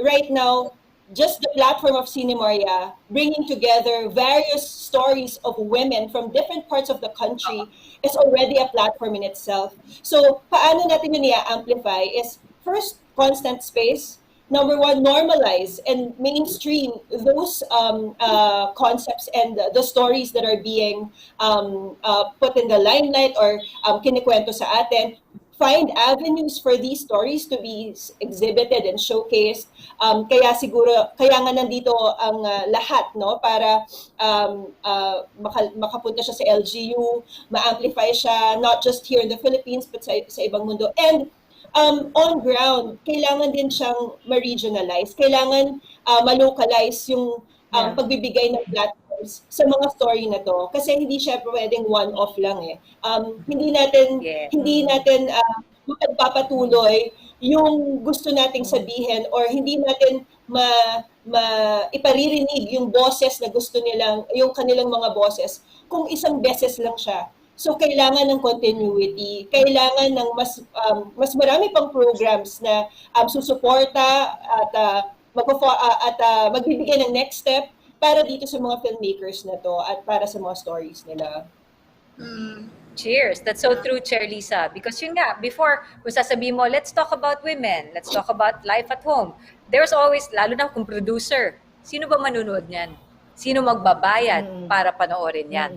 right now, just the platform of Cine Maria, bringing together various stories of women from different parts of the country is already a platform in itself. So, paano natin yun i-amplify is first, constant space. Number one, normalize and mainstream those concepts and the stories that are being put in the limelight or kinikwento sa atin. Find avenues for these stories to be exhibited and showcased. Kaya nga nandito ang lahat, no, para makapunta siya sa LGU, ma-amplify siya not just here in the Philippines but sa ibang mundo. And on ground, kailangan din siyang ma-regionalize. Kailangan ma-localize yung pagbibigay ng platforms sa mga story na to. Kasi hindi siya pwedeng one-off lang eh. Hindi natin mapagpapatuloy yung gusto nating sabihin or hindi natin iparirinig yung boses na gusto nilang, yung kanilang mga boses kung isang beses lang siya. So kailangan ng continuity, kailangan ng mas marami pang programs na susuporta at magbibigay ng next step para dito sa mga filmmakers na to at para sa mga stories nila. Cheers. That's so true, Chair Lisa. Because yun nga, before, kung sasabihin mo, let's talk about women, let's talk about life at home, there's always, lalo na kung producer, sino ba manunood niyan? Sino magbabayad para panoorin yan?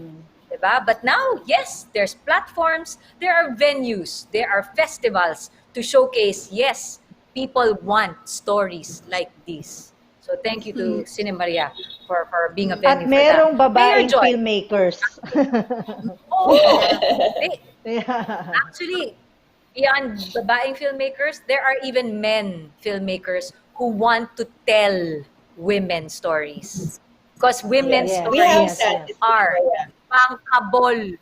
Diba? But now, yes, there's platforms, there are venues, there are festivals to showcase, yes, people want stories like this. So thank you to Cine Maria for being a venue at merong for that. babaeng filmmakers. Actually, beyond babaeng filmmakers, there are even men filmmakers who want to tell women stories. Because women's stories are pangkabol.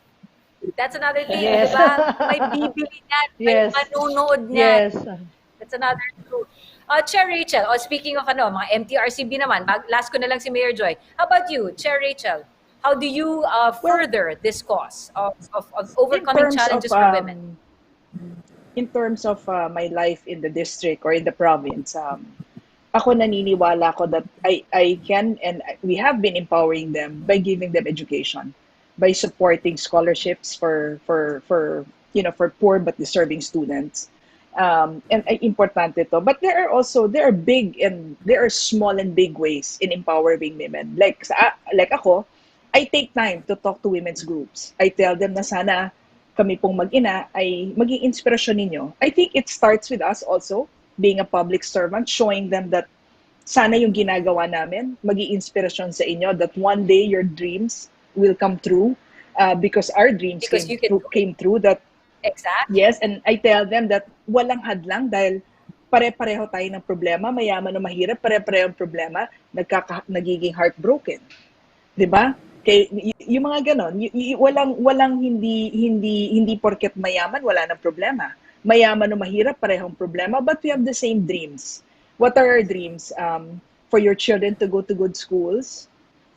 That's another thing, diba? May bibili niyan, may manunood niyan. It's another truth. Chair Rachel, speaking of mga MTRCB naman, last ko na lang si Mayor Joy. How about you, Chair Rachel? How do you Well, further this cause of in overcoming terms of challenges for women? my life in the district or in the province, ako naniniwala ko that I can and we have been empowering them by giving them education, by supporting scholarships for poor but deserving students. And importante to. But there are big and there are small and big ways in empowering women. Like ako, I take time to talk to women's groups. I tell them na sana kami pong mag-ina ay maging inspirasyon ninyo. I think it starts with us also, being a public servant, showing them that sana yung ginagawa namin maging inspirasyon sa inyo, that one day your dreams will come true, because our dreams Because you can came true. That exactly. yes, and I tell them that walang hadlang dahil pare-pareho tayo ng problema, mayaman o mahirap, pare-pareho ang problema, nagiging heartbroken. 'Di ba? Yung mga ganon, walang hindi porket mayaman wala nang problema. Mayaman o mahirap parehong problema, but we have the same dreams. What are our dreams? For your children to go to good schools,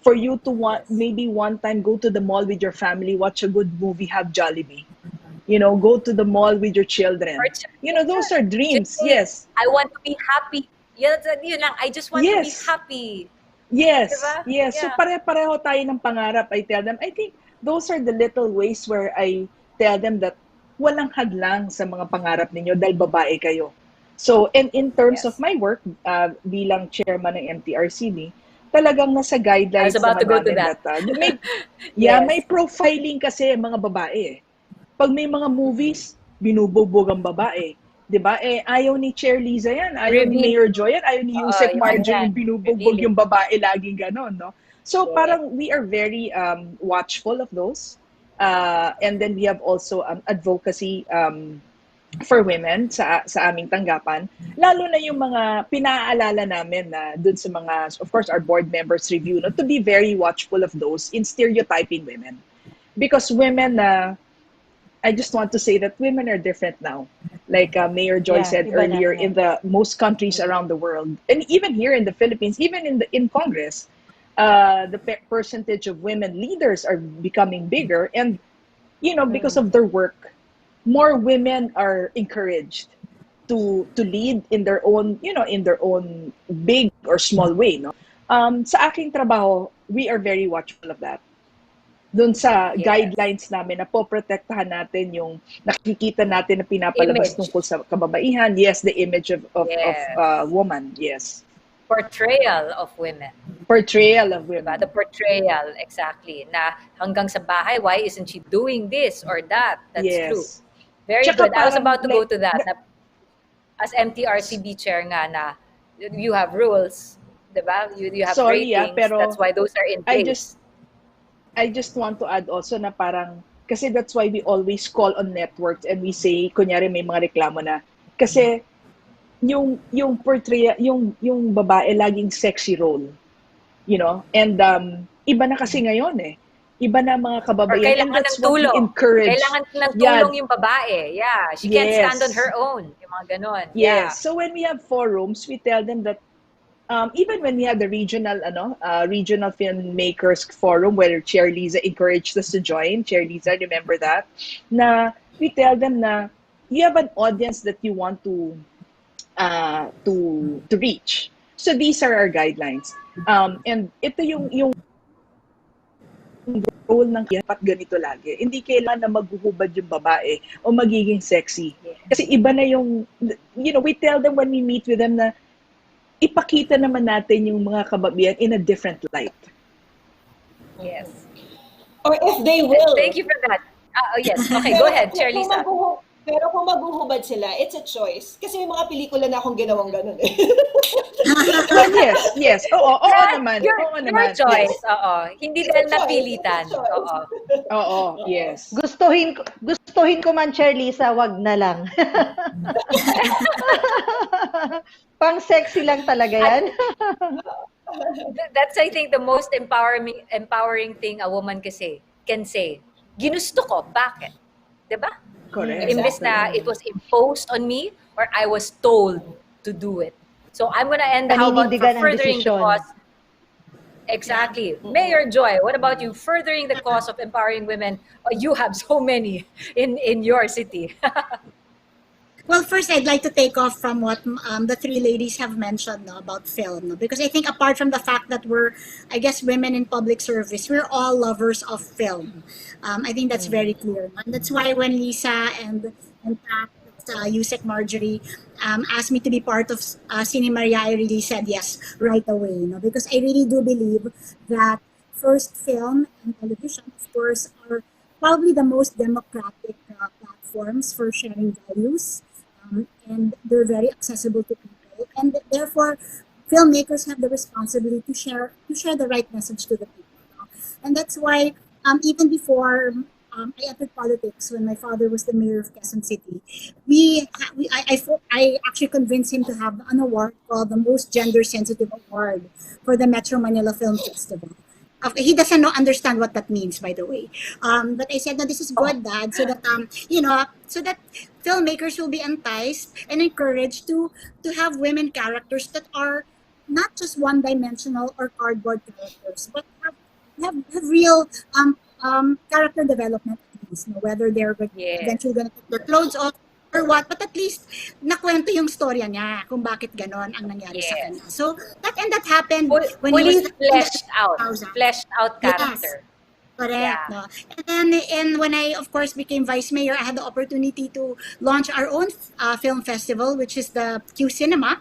for you to maybe one time go to the mall with your family, watch a good movie, have Jollibee. Go to the mall with your children. Those are dreams. Just say, Yes. I want to be happy. Yun lang. I just want to be Yes. happy. Yes, Diba? yes. So Yeah. pare-pareho tayo ng pangarap. I tell them, I think those are the little ways where I tell them that walang hadlang sa mga pangarap ninyo dahil babae kayo. So, and in terms Yes. of my work, bilang chairman ng MTRCB, talagang nasa guidelines I was about to go to naman namin that. yeah, Yes. may profiling kasi mga babae. Pag may mga movies, binubugbog ang babae. 'Di ba? Ayaw ni Chair Liza yan, ayaw ni Mayor Joy yan, ayaw ni Yusek yung Marjorie ganyan. yung binubugbog Revealing. yung babae laging ganon, no? So Yeah. parang we are very watchful of those. And then we have also advocacy for women sa aming tanggapan, lalo na yung mga pinaalala namin na dun sa mga, of course, our board members review, no, to be very watchful of those in stereotyping women. Because women, I just want to say that women are different now. Like Mayor Joy said iba na, earlier, yeah. in the most countries around the world, and even here in the Philippines, even in Congress, the percentage of women leaders are becoming bigger, and because of their work, more women are encouraged to lead in their own big or small way, no. Sa aking trabaho, we are very watchful of that. Doon sa Yes. guidelines namin na poprotektahan natin yung nakikita natin na pinapalabas Image. tungkol sa kababaihan. Yes, the image of Yes. woman. Yes. Portrayal of women. Portrayal of Diba? women. The portrayal, exactly. Na hanggang sa bahay, why isn't she doing this or that? That's Yes. true. Very Tsaka good. I was parang, about to go like, to that. As MTRCB chair nga na you have rules, diba? You have Sorry, ratings. pero That's why those are in place. I just want to add also na parang, kasi that's why we always call on networks and we say, kunyari may mga reklamo na, kasi yung portrayal, yung babae laging sexy role, and iba na kasi ngayon iba na mga Or kababaihan, and kailangan that's ng what we tulong. encourage. Kailangan ng Yeah. tulong yung babae. Yeah. She can't stand on Yes. her own. Yung mga ganon. Yes. So when we have forums, we tell them that even when we had the regional filmmakers forum where Chair Liza encouraged us to join, Chair Liza, remember that? Na we tell them na you have an audience that you want to reach. So these are our guidelines. And ito yung role ng dapat ganito lagi. Hindi kailangan na maghuhubad yung babae o magiging sexy. Kasi iba na yung, we tell them when we meet with them na ipakita naman natin yung mga kababaihan in a different light. Yes. Or if they will. Thank you for that. Yes. Okay, go ahead, Chair Lisa. Pero kung maghuhubad sila, it's a choice. Kasi may mga pelikula na akong ginawang ganun Well, yes. Oo naman. Your choice. Yes. Oo. Hindi dahil napilitan. Oo, yes. Gustuhin ko man, Chair Lisa, wag na lang. Pang sexy lang talaga yan. That's, I think, the most empowering thing a woman can say. Ginusto ko. Bakit? Diba? Correct. Imbes Exactly. na it was imposed on me or I was told to do it. So I'm gonna end. How about for Paninindigan ang furthering the desisyon. cause? Yeah. Exactly. Mayor Joy, what about you? Furthering the cause of empowering women. You have so many in your city. Well, first, I'd like to take off from what the three ladies have mentioned, no, about film, no? Because I think apart from the fact that we're, I guess, women in public service, we're all lovers of film. I think that's very clear. And that's why when Lisa and Pat, Yusek Marjorie, asked me to be part of Cine Maria, I really said yes right away. No? Because I really do believe that first film and television, of course, are probably the most democratic platforms for sharing values, and they're very accessible to people. And therefore, filmmakers have the responsibility to share the right message to the people. No? And that's why even before I entered politics, when my father was the mayor of Quezon City, I actually convinced him to have an award called the most gender sensitive award for the Metro Manila Film Festival. He doesn't know, understand what that means, by the way. But I said, no, this is good, Dad, so that so that filmmakers will be enticed and encouraged to have women characters that are not just one-dimensional or cardboard characters, but have real character development at least. No? Whether they're Yes. eventually going to take their clothes off or what, but at least nakwento yung storya niya kung bakit ganon ang nangyari sa kanya. Yes. So that happened when he was Fully in the fleshed out 2000s. Yes. character. Correct. Yeah. No? And when I, of course, became vice mayor, I had the opportunity to launch our own film festival, which is the Q Cinema.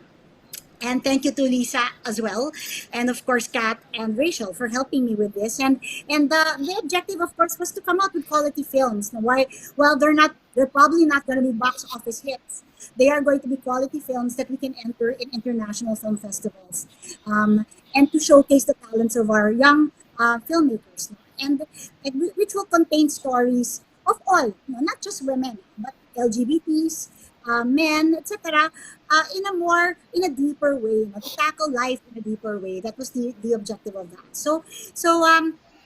And thank you to Lisa as well, and of course Kat and Rachel for helping me with this. And the objective, of course, was to come out with quality films. Now, why? Well, they're probably not going to be box office hits. They are going to be quality films that we can enter in international film festivals, and to showcase the talents of our young filmmakers. And which will contain stories of all, not just women, but LGBTs, men, etc. In a deeper way, to tackle life in a deeper way. That was the objective of that. So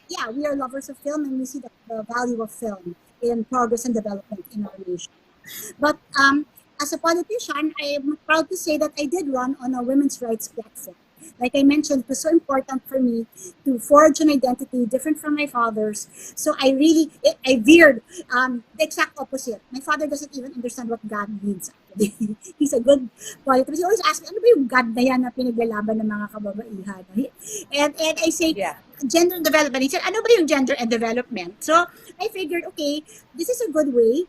yeah, we are lovers of film, and we see the value of film in progress and development in our nation. But as a politician, I am proud to say that I did run on a women's rights platform. Like I mentioned, it was so important for me to forge an identity different from my father's. So I veered the exact opposite. My father doesn't even understand what God means. Actually. He's a good politician. He always asks me, ano ba yung God na yan na pinaglalaban ng mga kababaihan? And I say, Yeah. gender and development. He said, ano ba yung gender and development? So I figured, okay, this is a good way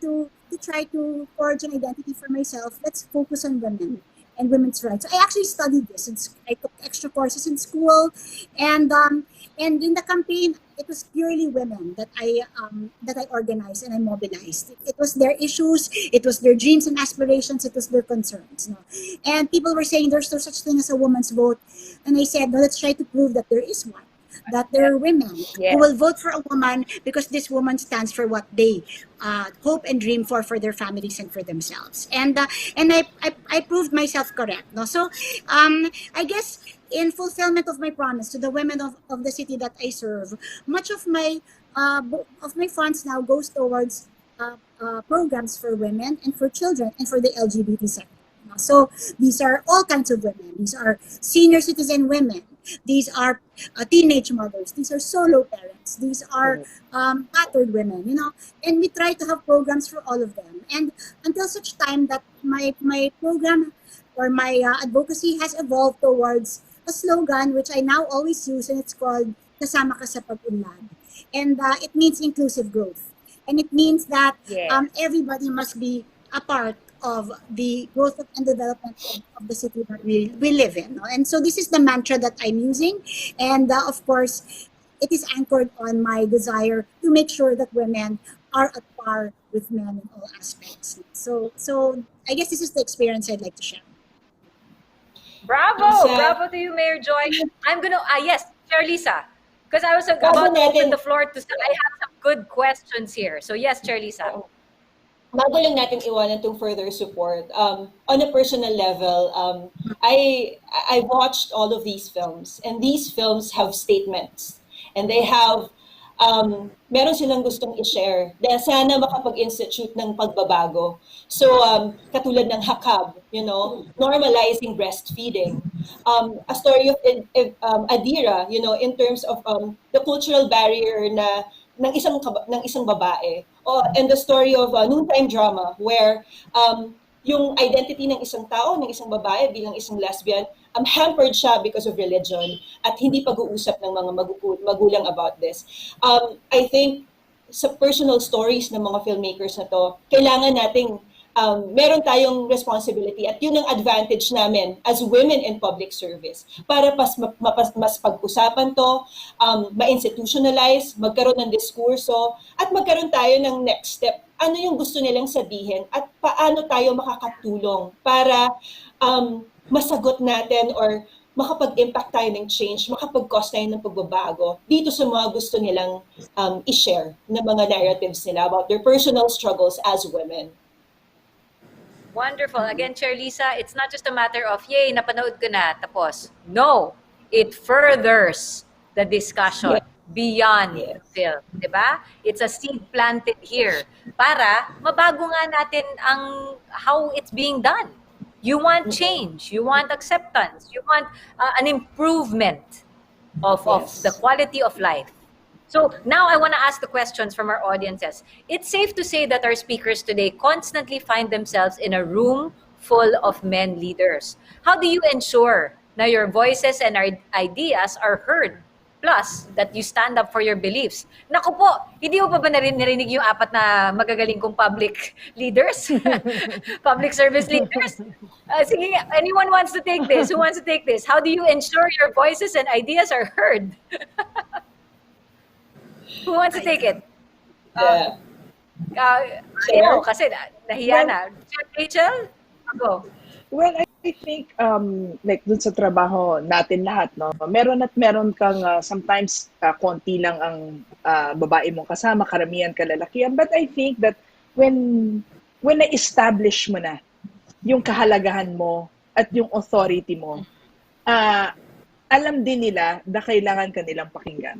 to try to forge an identity for myself. Let's focus on women and women's rights. So I actually studied this. I took extra courses in school, and in the campaign, it was purely women that I organized and I mobilized. It was their issues, it was their dreams and aspirations, it was their concerns. No? And people were saying there's no such thing as a woman's vote, and I said, no, let's try to prove that there is one. That there are women Yes. who will vote for a woman because this woman stands for what they hope and dream for their families and for themselves. And I proved myself correct. No? So I guess in fulfillment of my promise to the women of the city that I serve, much of my funds now goes towards programs for women and for children and for the LGBT sector. So these are all kinds of women. These are senior citizen women. These are teenage mothers. These are solo parents. These are battered women, and we try to have programs for all of them. And until such time that my program or my advocacy has evolved towards a slogan which I now always use, and it's called Kasama Ka sa Pag-unlad. And it means inclusive growth. And it means that Yes. everybody must be a part of the growth and development of the city that we live in. No? And so this is the mantra that I'm using. And of course, it is anchored on my desire to make sure that women are at par with men in all aspects. So I guess this is the experience I'd like to share. Bravo! Lisa. Bravo to you, Mayor Joy. I'm gonna, yes, Chair Lisa. Because I was Bago about to open natin- the floor to say, I have some good questions here. So yes, Chair Lisa. Bago lang natin iwanan itong further support, on a personal level, I watched all of these films, and these films have statements, and they have meron silang gustong i-share. Dahil sana makapag-institute ng pagbabago. So, katulad ng hakab, normalizing breastfeeding. A story of Adira, in terms of the cultural barrier ng isang babae. And the story of noontime drama where yung identity ng isang tao, ng isang babae bilang isang lesbian, hampered siya because of religion at hindi pag-uusap ng mga magulang about this. I think sa personal stories ng mga filmmakers na to, kailangan nating meron tayong responsibility at yun ang advantage namin as women in public service para mas pag-usapan to, ma-institutionalize, magkaroon ng diskurso, at magkaroon tayo ng next step. Ano yung gusto nilang sabihin at paano tayo makakatulong para masagot natin or makapag-impact tayo ng change, makapag-cause tayo ng pagbabago dito sa mga gusto nilang i-share na mga narratives nila about their personal struggles as women. Wonderful. Again, Chair Lisa, it's not just a matter of, yay, napanood ko na, tapos. No, it furthers the discussion beyond the film. Diba? It's a seed planted here para mabago nga natin how it's being done. You want change, you want acceptance, you want an improvement of the quality of life. So now I want to ask the questions from our audiences. It's safe to say that our speakers today constantly find themselves in a room full of men leaders. How do you ensure na your voices and our ideas are heard? Plus, that you stand up for your beliefs. Naku po, hindi mo pa ba narinig yung apat na magagaling kong public leaders? Public service leaders? Sige, anyone wants to take this? Who wants to take this? How do you ensure your voices and ideas are heard? Who wants to take it? Ayaw, kasi nahiya na. Rachel? Go. Well, I think like dun sa trabaho natin lahat, no, meron kang sometimes konti lang ang babae mong kasama, karamihan kalalakihan. But I think that when na-establish mo na yung kahalagahan mo at yung authority mo, alam din nila na kailangan ka nilang pakinggan.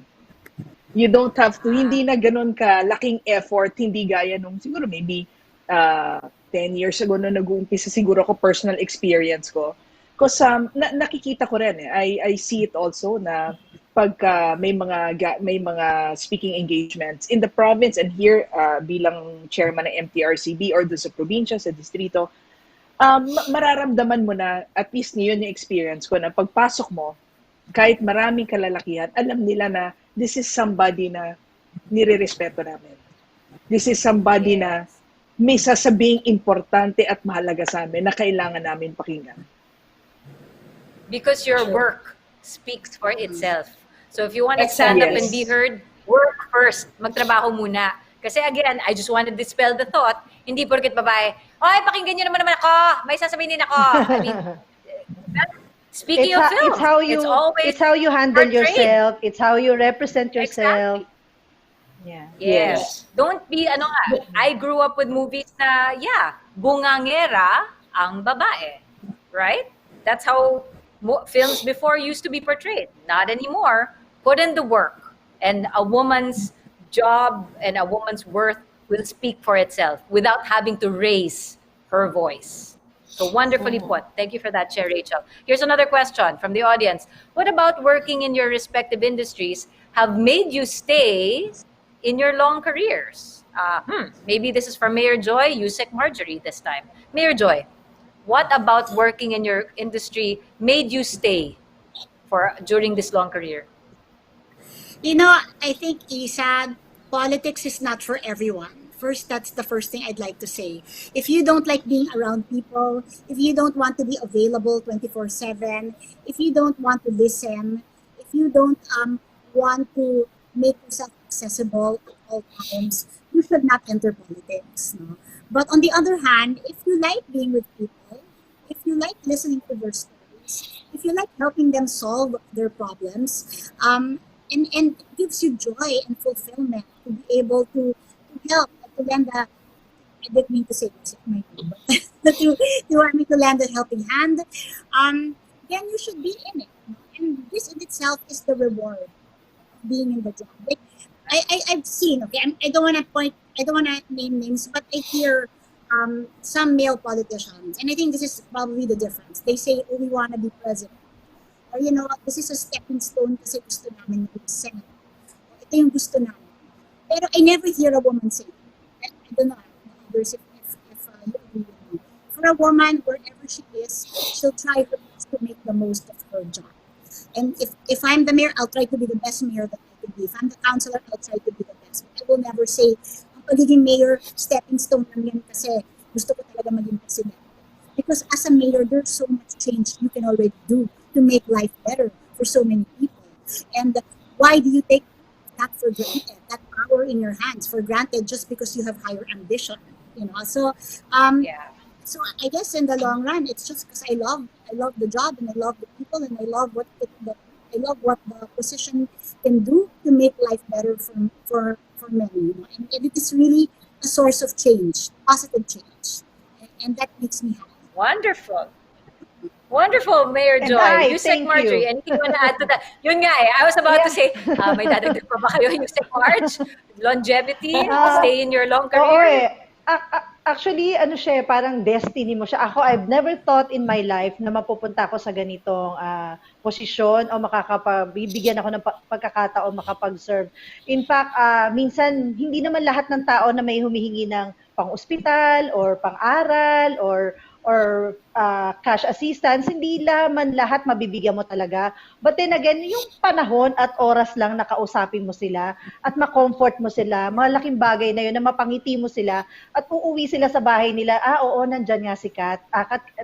You don't have to, hindi na ganun ka laking effort, hindi gaya nung siguro maybe 10 years ago na nag-uumpisa siguro ako personal experience ko. Because nakikita ko rin I see it also na pagka may mga speaking engagements in the province and here bilang chairman ng MTRCB or doon sa probinsya, sa distrito, mararamdaman mo na at least ngayon yung experience ko na pagpasok mo, kahit maraming kalalakihan, alam nila na this is somebody na nire-respeto namin. This is somebody na may sasabing importante at mahalaga sa amin na kailangan namin pakinggan. Because your work speaks for itself. So if you want to stand up and be heard, work first. Magtrabaho muna. Kasi again, I just want to dispel the thought, hindi porket babae, ay, pakinggan nyo naman ako, may sasabihin din ako. I mean, speaking of film, it's how you handle yourself. It's how you represent yourself. Exactly. Yeah. Yes. Don't be, I grew up with movies na, bungangera ang babae. Right? That's how films before used to be portrayed. Not anymore. Put in the work. And a woman's job and a woman's worth will speak for itself without having to raise her voice. So wonderfully put. Thank you for that, Chair Rachel. Here's another question from the audience. What about working in your respective industries have made you stay in your long careers? Maybe this is from Mayor Joy, Yusek Marjorie this time. Mayor Joy, what about working in your industry made you stay during this long career? I think, Isa, politics is not for everyone. First, that's the first thing I'd like to say. If you don't like being around people, if you don't want to be available 24/7, if you don't want to listen, if you don't want to make yourself accessible at all times, you should not enter politics. No? But on the other hand, if you like being with people, if you like listening to their stories, if you like helping them solve their problems, and it gives you joy and fulfillment to be able to help, to lend a, I didn't mean to say this, but to want me to lend a helping hand, then you should be in it. And this in itself is the reward of being in the job. Like, I've seen, okay, I don't want to name names, but I hear some male politicians, and I think this is probably the difference. They say, oh, we want to be president. Or, this is a stepping stone kasi gusto namin yung Senate. Ito yung gusto namin. Pero I never hear a woman say, I don't know, others if you agree with me. For a woman, wherever she is, she'll try her best to make the most of her job. And if I'm the mayor, I'll try to be the best mayor that I can be. If I'm the councilor, I'll try to be the best. But I will never say, ang pagiging mayor, stepping stone lang yan kasi gusto ko talaga maging president. Because as a mayor, there's so much change you can already do to make life better for so many people. And why do you take that for granted, that power in your hands for granted just because you have higher ambition? So Yeah. so I guess in the long run, it's just because I love the job and I love the people and I love what the position can do to make life better for many. And it is really a source of change, positive change, and that makes me happy. Wonderful. Wonderful, Mayor And Joy. I, Yusek thank Marjorie, you. anything you want to add to that? Yun nga I was about to say, may dadagdag pa ba kayo, Yusek March? Longevity, Ah, stay in your long Oo career? Actually, ano siya, parang destiny mo siya. Ako, I've never thought in my life na mapupunta ako sa ganitong posisyon o bibigyan ako ng pagkakataon makapag-serve. In fact, minsan, hindi naman lahat ng tao na may humihingi ng pang-ospital or pang-aral or cash assistance, hindi naman lahat mabibigyan mo talaga. But then again, yung panahon at oras lang na kausapin mo sila at ma-comfort mo sila, malaking bagay na yun na mapangiti mo sila at uuwi sila sa bahay nila, oo, nandyan nga si Kat.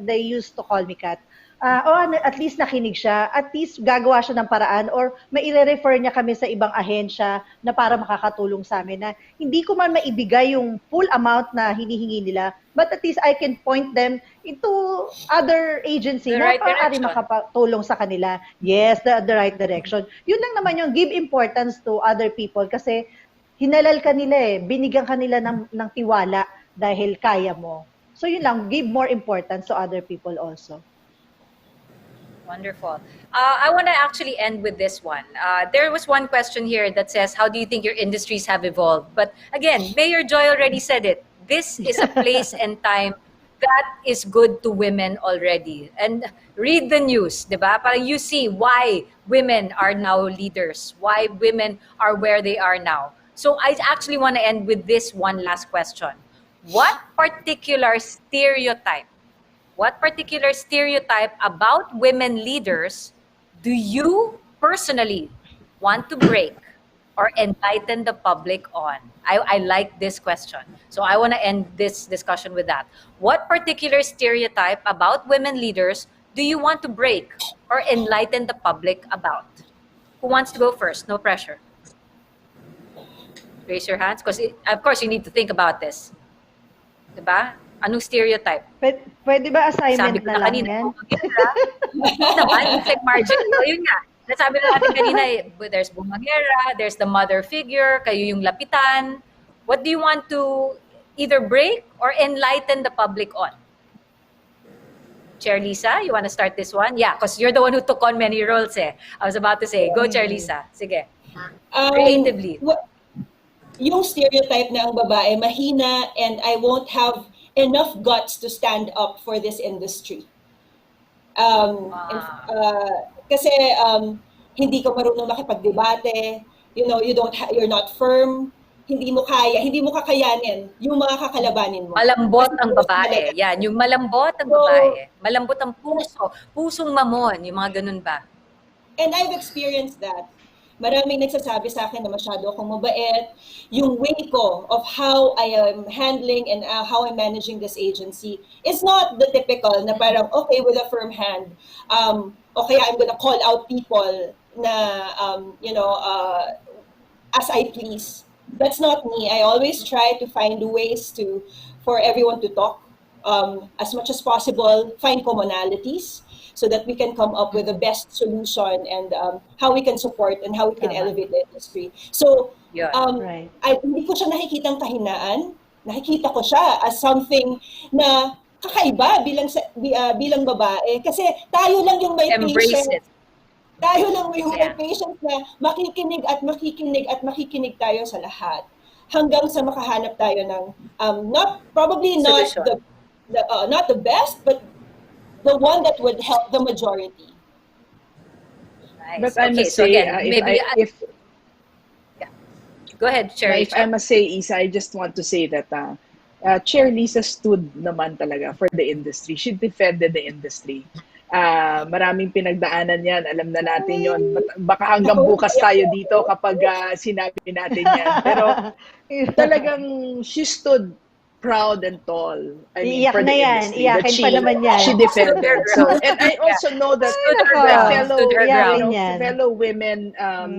They used to call me Kat. At least nakinig siya. At least gagawa siya ng paraan or maire-refer niya kami sa ibang ahensya na para makakatulong sa amin na hindi ko man maibigay yung full amount na hinihingi nila, but at least I can point them into other agency The na right maaari direction. makatulong sa kanila. Yes, the right direction. Yun lang naman yung give importance to other people kasi hinalal ka nila binigyan ka nila ng tiwala dahil kaya mo. So yun lang, give more importance to other people also. Wonderful. I want to actually end with this one. There was one question here that says, how do you think your industries have evolved? But again, Mayor Joy already said it. This is a place and time that is good to women already. And read the news, di ba? Parang you see why women are now leaders, why women are where they are now. So I actually want to end with this one last question. What particular stereotype about women leaders do you personally want to break or enlighten the public on? I like this question. So I want to end this discussion with that. What particular stereotype about women leaders do you want to break or enlighten the public about? Who wants to go first? No pressure. Raise your hands because of course you need to think about this. Diba? Anong stereotype? Pwede ba Sabi assignment ko na na lang kanina, yan? hindi naman, it's like Marjorie. So, yun nga. Nasabi na natin kanina, there's bumangera, there's the mother figure, kayo yung lapitan. What do you want to either break or enlighten the public on? Chair Lisa, you want to start this one? Yeah, because you're the one who took on many roles I was about to say, go Chair Lisa. Sige. Creatively. Yung stereotype na ang babae mahina and I won't have enough guts to stand up for this industry. Kasi hindi ka marunong makipagdebate, you're not firm, hindi mo kakayanin yung mga kakalabanin mo. Malambot ang babae. Yan, yung malambot ang babae. Malambot ang pusong mamon, yung mga ganun ba? And I've experienced that. Maraming nagsasabi sa akin na masyado akong mabait. Yung way ko of how I am handling and how I'm managing this agency is not the typical na parang, okay, with a firm hand. Okay, I'm gonna call out people na, as I please. That's not me. I always try to find ways for everyone to talk as much as possible, find commonalities, so that we can come up with the best solution and how we can support and how we can elevate the industry. So, Right. hindi ko siya nakikitang kahinaan. Nakikita ko siya as something na kakaiba bilang babae. Kasi tayo lang yung may Embrace patience. it. Tayo lang may Yeah. patience na makikinig at makikinig at makikinig tayo sa lahat hanggang sa makahanap tayo ng not Solution. not the best, but the one that would help the majority. Nice. But I Okay, must so say, again, maybe yeah. Go ahead, Chair if I Lisa. must say, Isa, I just want to say that Chair Lisa stood naman talaga for the industry. She defended the industry. Maraming pinagdaanan yan. Alam na natin yon. Baka hanggang bukas tayo dito kapag sinabi natin yan. Pero talagang she stood proud and tall. I mean, Iiyak for na the yan. industry that Iyakin pa naman yan. she Stood their defended. So, ground. and I also know that Stood her nako. the ground. fellow, Stood her Iyakin ground. yan. fellow women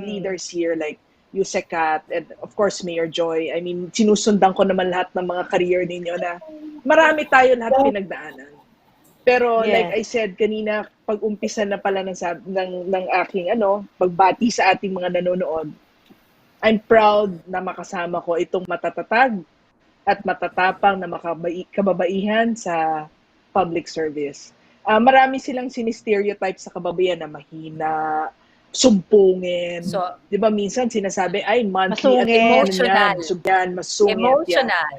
leaders here, like Yusekat and of course Mayor Joy. I mean, sinusundan ko naman lahat ng mga career ninyo na marami tayo lahat pinagdaanan. Pero like I Yes. said kanina, pag umpisa na pala ng aking pagbati sa ating mga nanonood, I'm proud na makasama ko itong matatatag at matatapang na kababaihan sa public service. Marami silang sinistereotype sa kababaihan na mahina, sumpungin. So, Di ba minsan sinasabi, ay monthly at Masungit. emotional. masungit. Yeah. Emotional.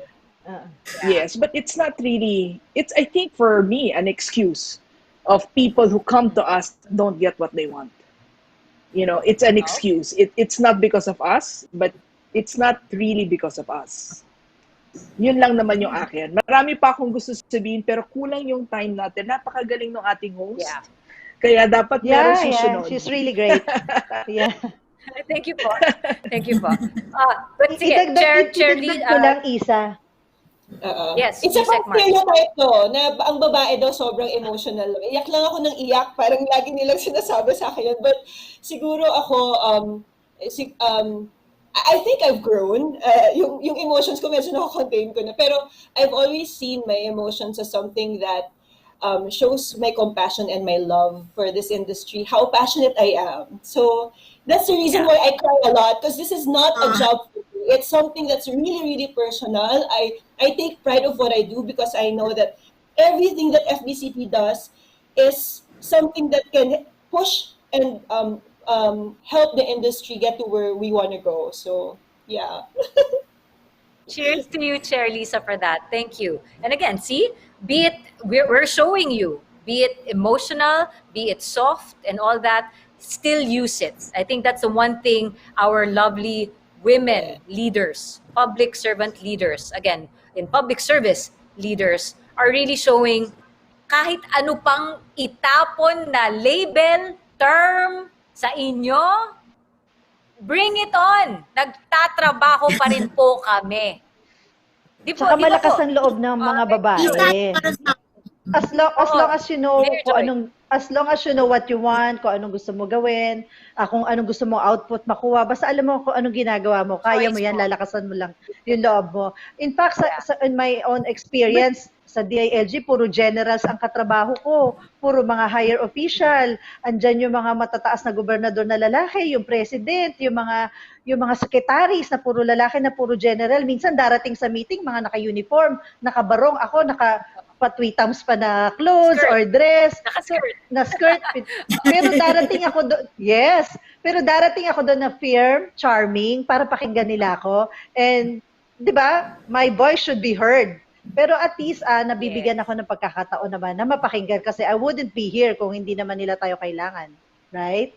Ah. Yes, but it's not really, it's I think for me an excuse of people who come to us don't get what they want. It's an excuse. It's not because of us, but it's not really because of us. Yun lang naman yung akin. Marami pa akong gusto sabihin pero kulang yung time natin. Napakagaling ng ating host. Yeah. Kaya dapat meron Yeah, susunod. she's really great. Yeah. Thank you po. Thank you po. But sige, Chair Lee, Idagdag ko lang, Isa. yes, It's a Yusek Mark. stereotype to, na ang babae daw sobrang emotional. Iyak lang ako ng iyak, parang lagi nilang sinasabi sa akin yun. But siguro ako, I think I've grown. Yung emotions ko medyo nako-contain ko na. Pero I've always seen my emotions as something that shows my compassion and my love for this industry, how passionate I am. So that's the reason why I cry a lot, because this is not a job for me. It's something that's really, really personal. I take pride of what I do because I know that everything that FBCP does is something that can push and help the industry get to where we want to go. So, yeah. Cheers to you, Chair Lisa, for that. Thank you. And again, see, be it, we're showing you, be it emotional, be it soft and all that, still use it. I think that's the one thing our lovely women leaders, public servant leaders, again, in public service leaders, are really showing kahit ano pang itapon na label, term sa inyo, bring it on. Nagtatrabaho pa rin po kami. Tsaka malakas ang loob ng mga babae. As long as you know as long as you know what you want, kung anong gusto mo gawin, kung anong gusto mo output makuha, basta alam mo kung anong ginagawa mo, kaya mo yan, lalakasan mo lang yung loob mo. In fact, in my own experience, sa DILG, puro generals ang katrabaho ko, puro mga higher official, andyan yung mga matataas na gobernador na lalaki, yung president, yung mga secretaries na puro lalaki na puro general. Minsan darating sa meeting, mga naka-uniform, nakabarong ako, pa-tweetams pa na clothes Skirt. or dress, Naka-skirt. skirt. Pero darating ako doon, yes, pero darating ako doon na firm, charming, para pakinggan nila ako. And, di ba, my voice should be heard. Pero at least, nabibigyan ako ng pagkakataon naman na mapakinggan kasi I wouldn't be here kung hindi naman nila tayo kailangan. Right?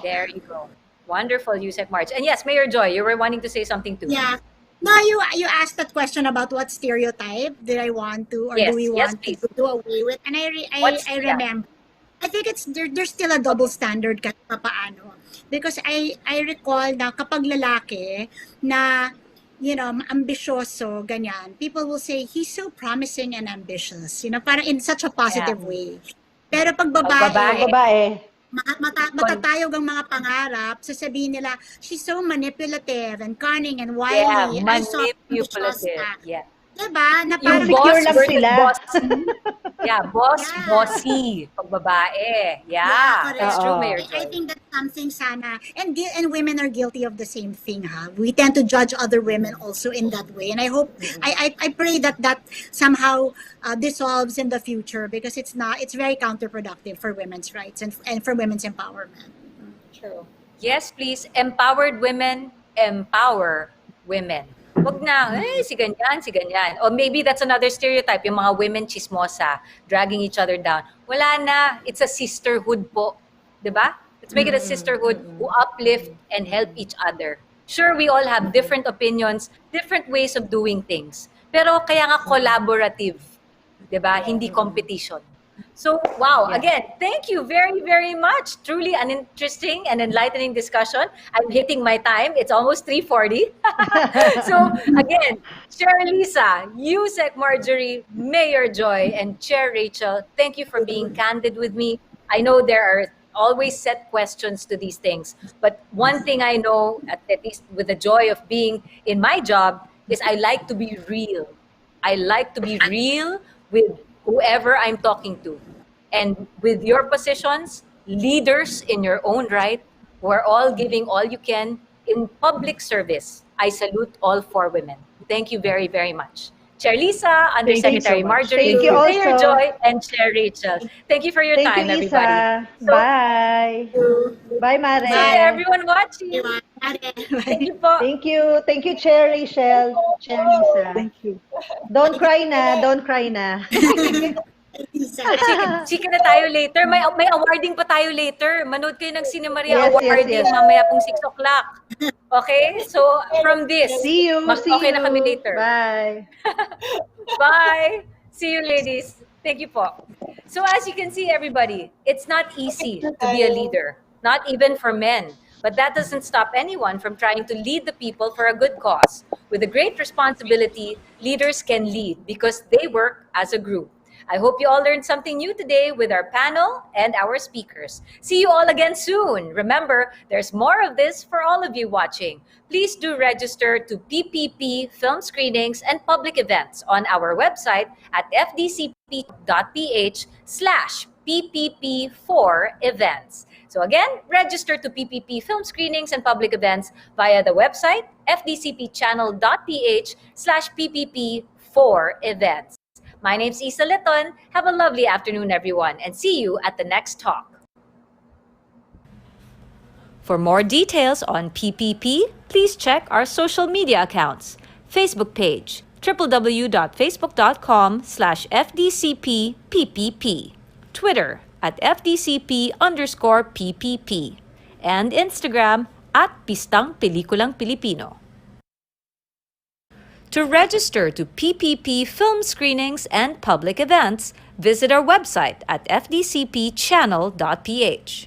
There you go. Wonderful, Yusek March. And yes, Mayor Joy, you were wanting to say something too. Yeah. No, you asked that question about what stereotype did I want to or Yes, do we yes, want please. to do away with? And I remember. I think there's still a double standard kahit papaano. Because I recall na kapag lalaki na ambisyoso, ganyan, people will say, he's so promising and ambitious. Parang in such a positive way. Pero pag babae, matatayog ang mga pangarap, sasabihin nila, she's so manipulative and cunning and wily. Yeah, manipulative. Yeah. Diba? Na Yung parang Insecure lang versus sila. bossy. Pag babae. Yeah, that's true, Mayor Joy. I think that's something sana. And women are guilty of the same thing, ha? We tend to judge other women also in that way. And I hope, I pray that somehow dissolves in the future because it's very counterproductive for women's rights and for women's empowerment. True. Yes, please. Empowered women, empower women. Wag na, si ganyan, si ganyan. Or maybe that's another stereotype, yung mga women chismosa, dragging each other down. Wala na. It's a sisterhood po. 'Di ba? Let's make it a sisterhood who uplift and help each other. Sure, we all have different opinions, different ways of doing things. Pero kaya nga collaborative. 'Di ba? Hindi competition. So, wow, Yeah. again, thank you very, very much. Truly an interesting and enlightening discussion. I'm hitting my time. It's almost 3:40. So, again, Chair Lisa, Yusek Marjorie, Mayor Joy, and Chair Rachel, thank you for being candid with me. I know there are always set questions to these things, but one thing I know, at least with the joy of being in my job, is I like to be real. I like to be real with whoever I'm talking to. And with your positions, leaders in your own right, who are all giving all you can in public service, I salute all four women. Thank you very, very much. Chair Lisa, Undersecretary so much. Marjorie, Thank you Mayor also. Joy, and Chair Rachel. Thank you for your Thank you, time, everybody. Isa. So, Bye. Bye, Mare. see to everyone watching. Thank you po. Thank you. Thank you, Chair Rachel. Chair Lisa. Thank you. Don't cry na. Don't cry na. Chika na tayo later. May awarding pa tayo later. Manood kayo ng Cine Maria Yes, yes, awarding yes. mamaya pong 6 o'clock. Okay? So, from this, See you. See okay you. na kami later. Bye. Bye! See you, ladies. Thank you po. So as you can see, everybody, it's not easy to be a leader, not even for men. But that doesn't stop anyone from trying to lead the people for a good cause. With a great responsibility, leaders can lead because they work as a group. I hope you all learned something new today with our panel and our speakers. See you all again soon. Remember, there's more of this for all of you watching. Please do register to PPP film screenings and public events on our website at fdcp.ph/PPP4events. So again, register to PPP film screenings and public events via the website fdcpchannel.ph/PPP4events. My name's Isa Liton. Have a lovely afternoon, everyone, and see you at the next talk. For more details on PPP, please check our social media accounts. Facebook page, www.facebook.com/FDCPPPP. Twitter at FDCP_PPP. And Instagram at Pistang Pelikulang Pilipino. To register to PPP film screenings and public events, visit our website at fdcpchannel.ph.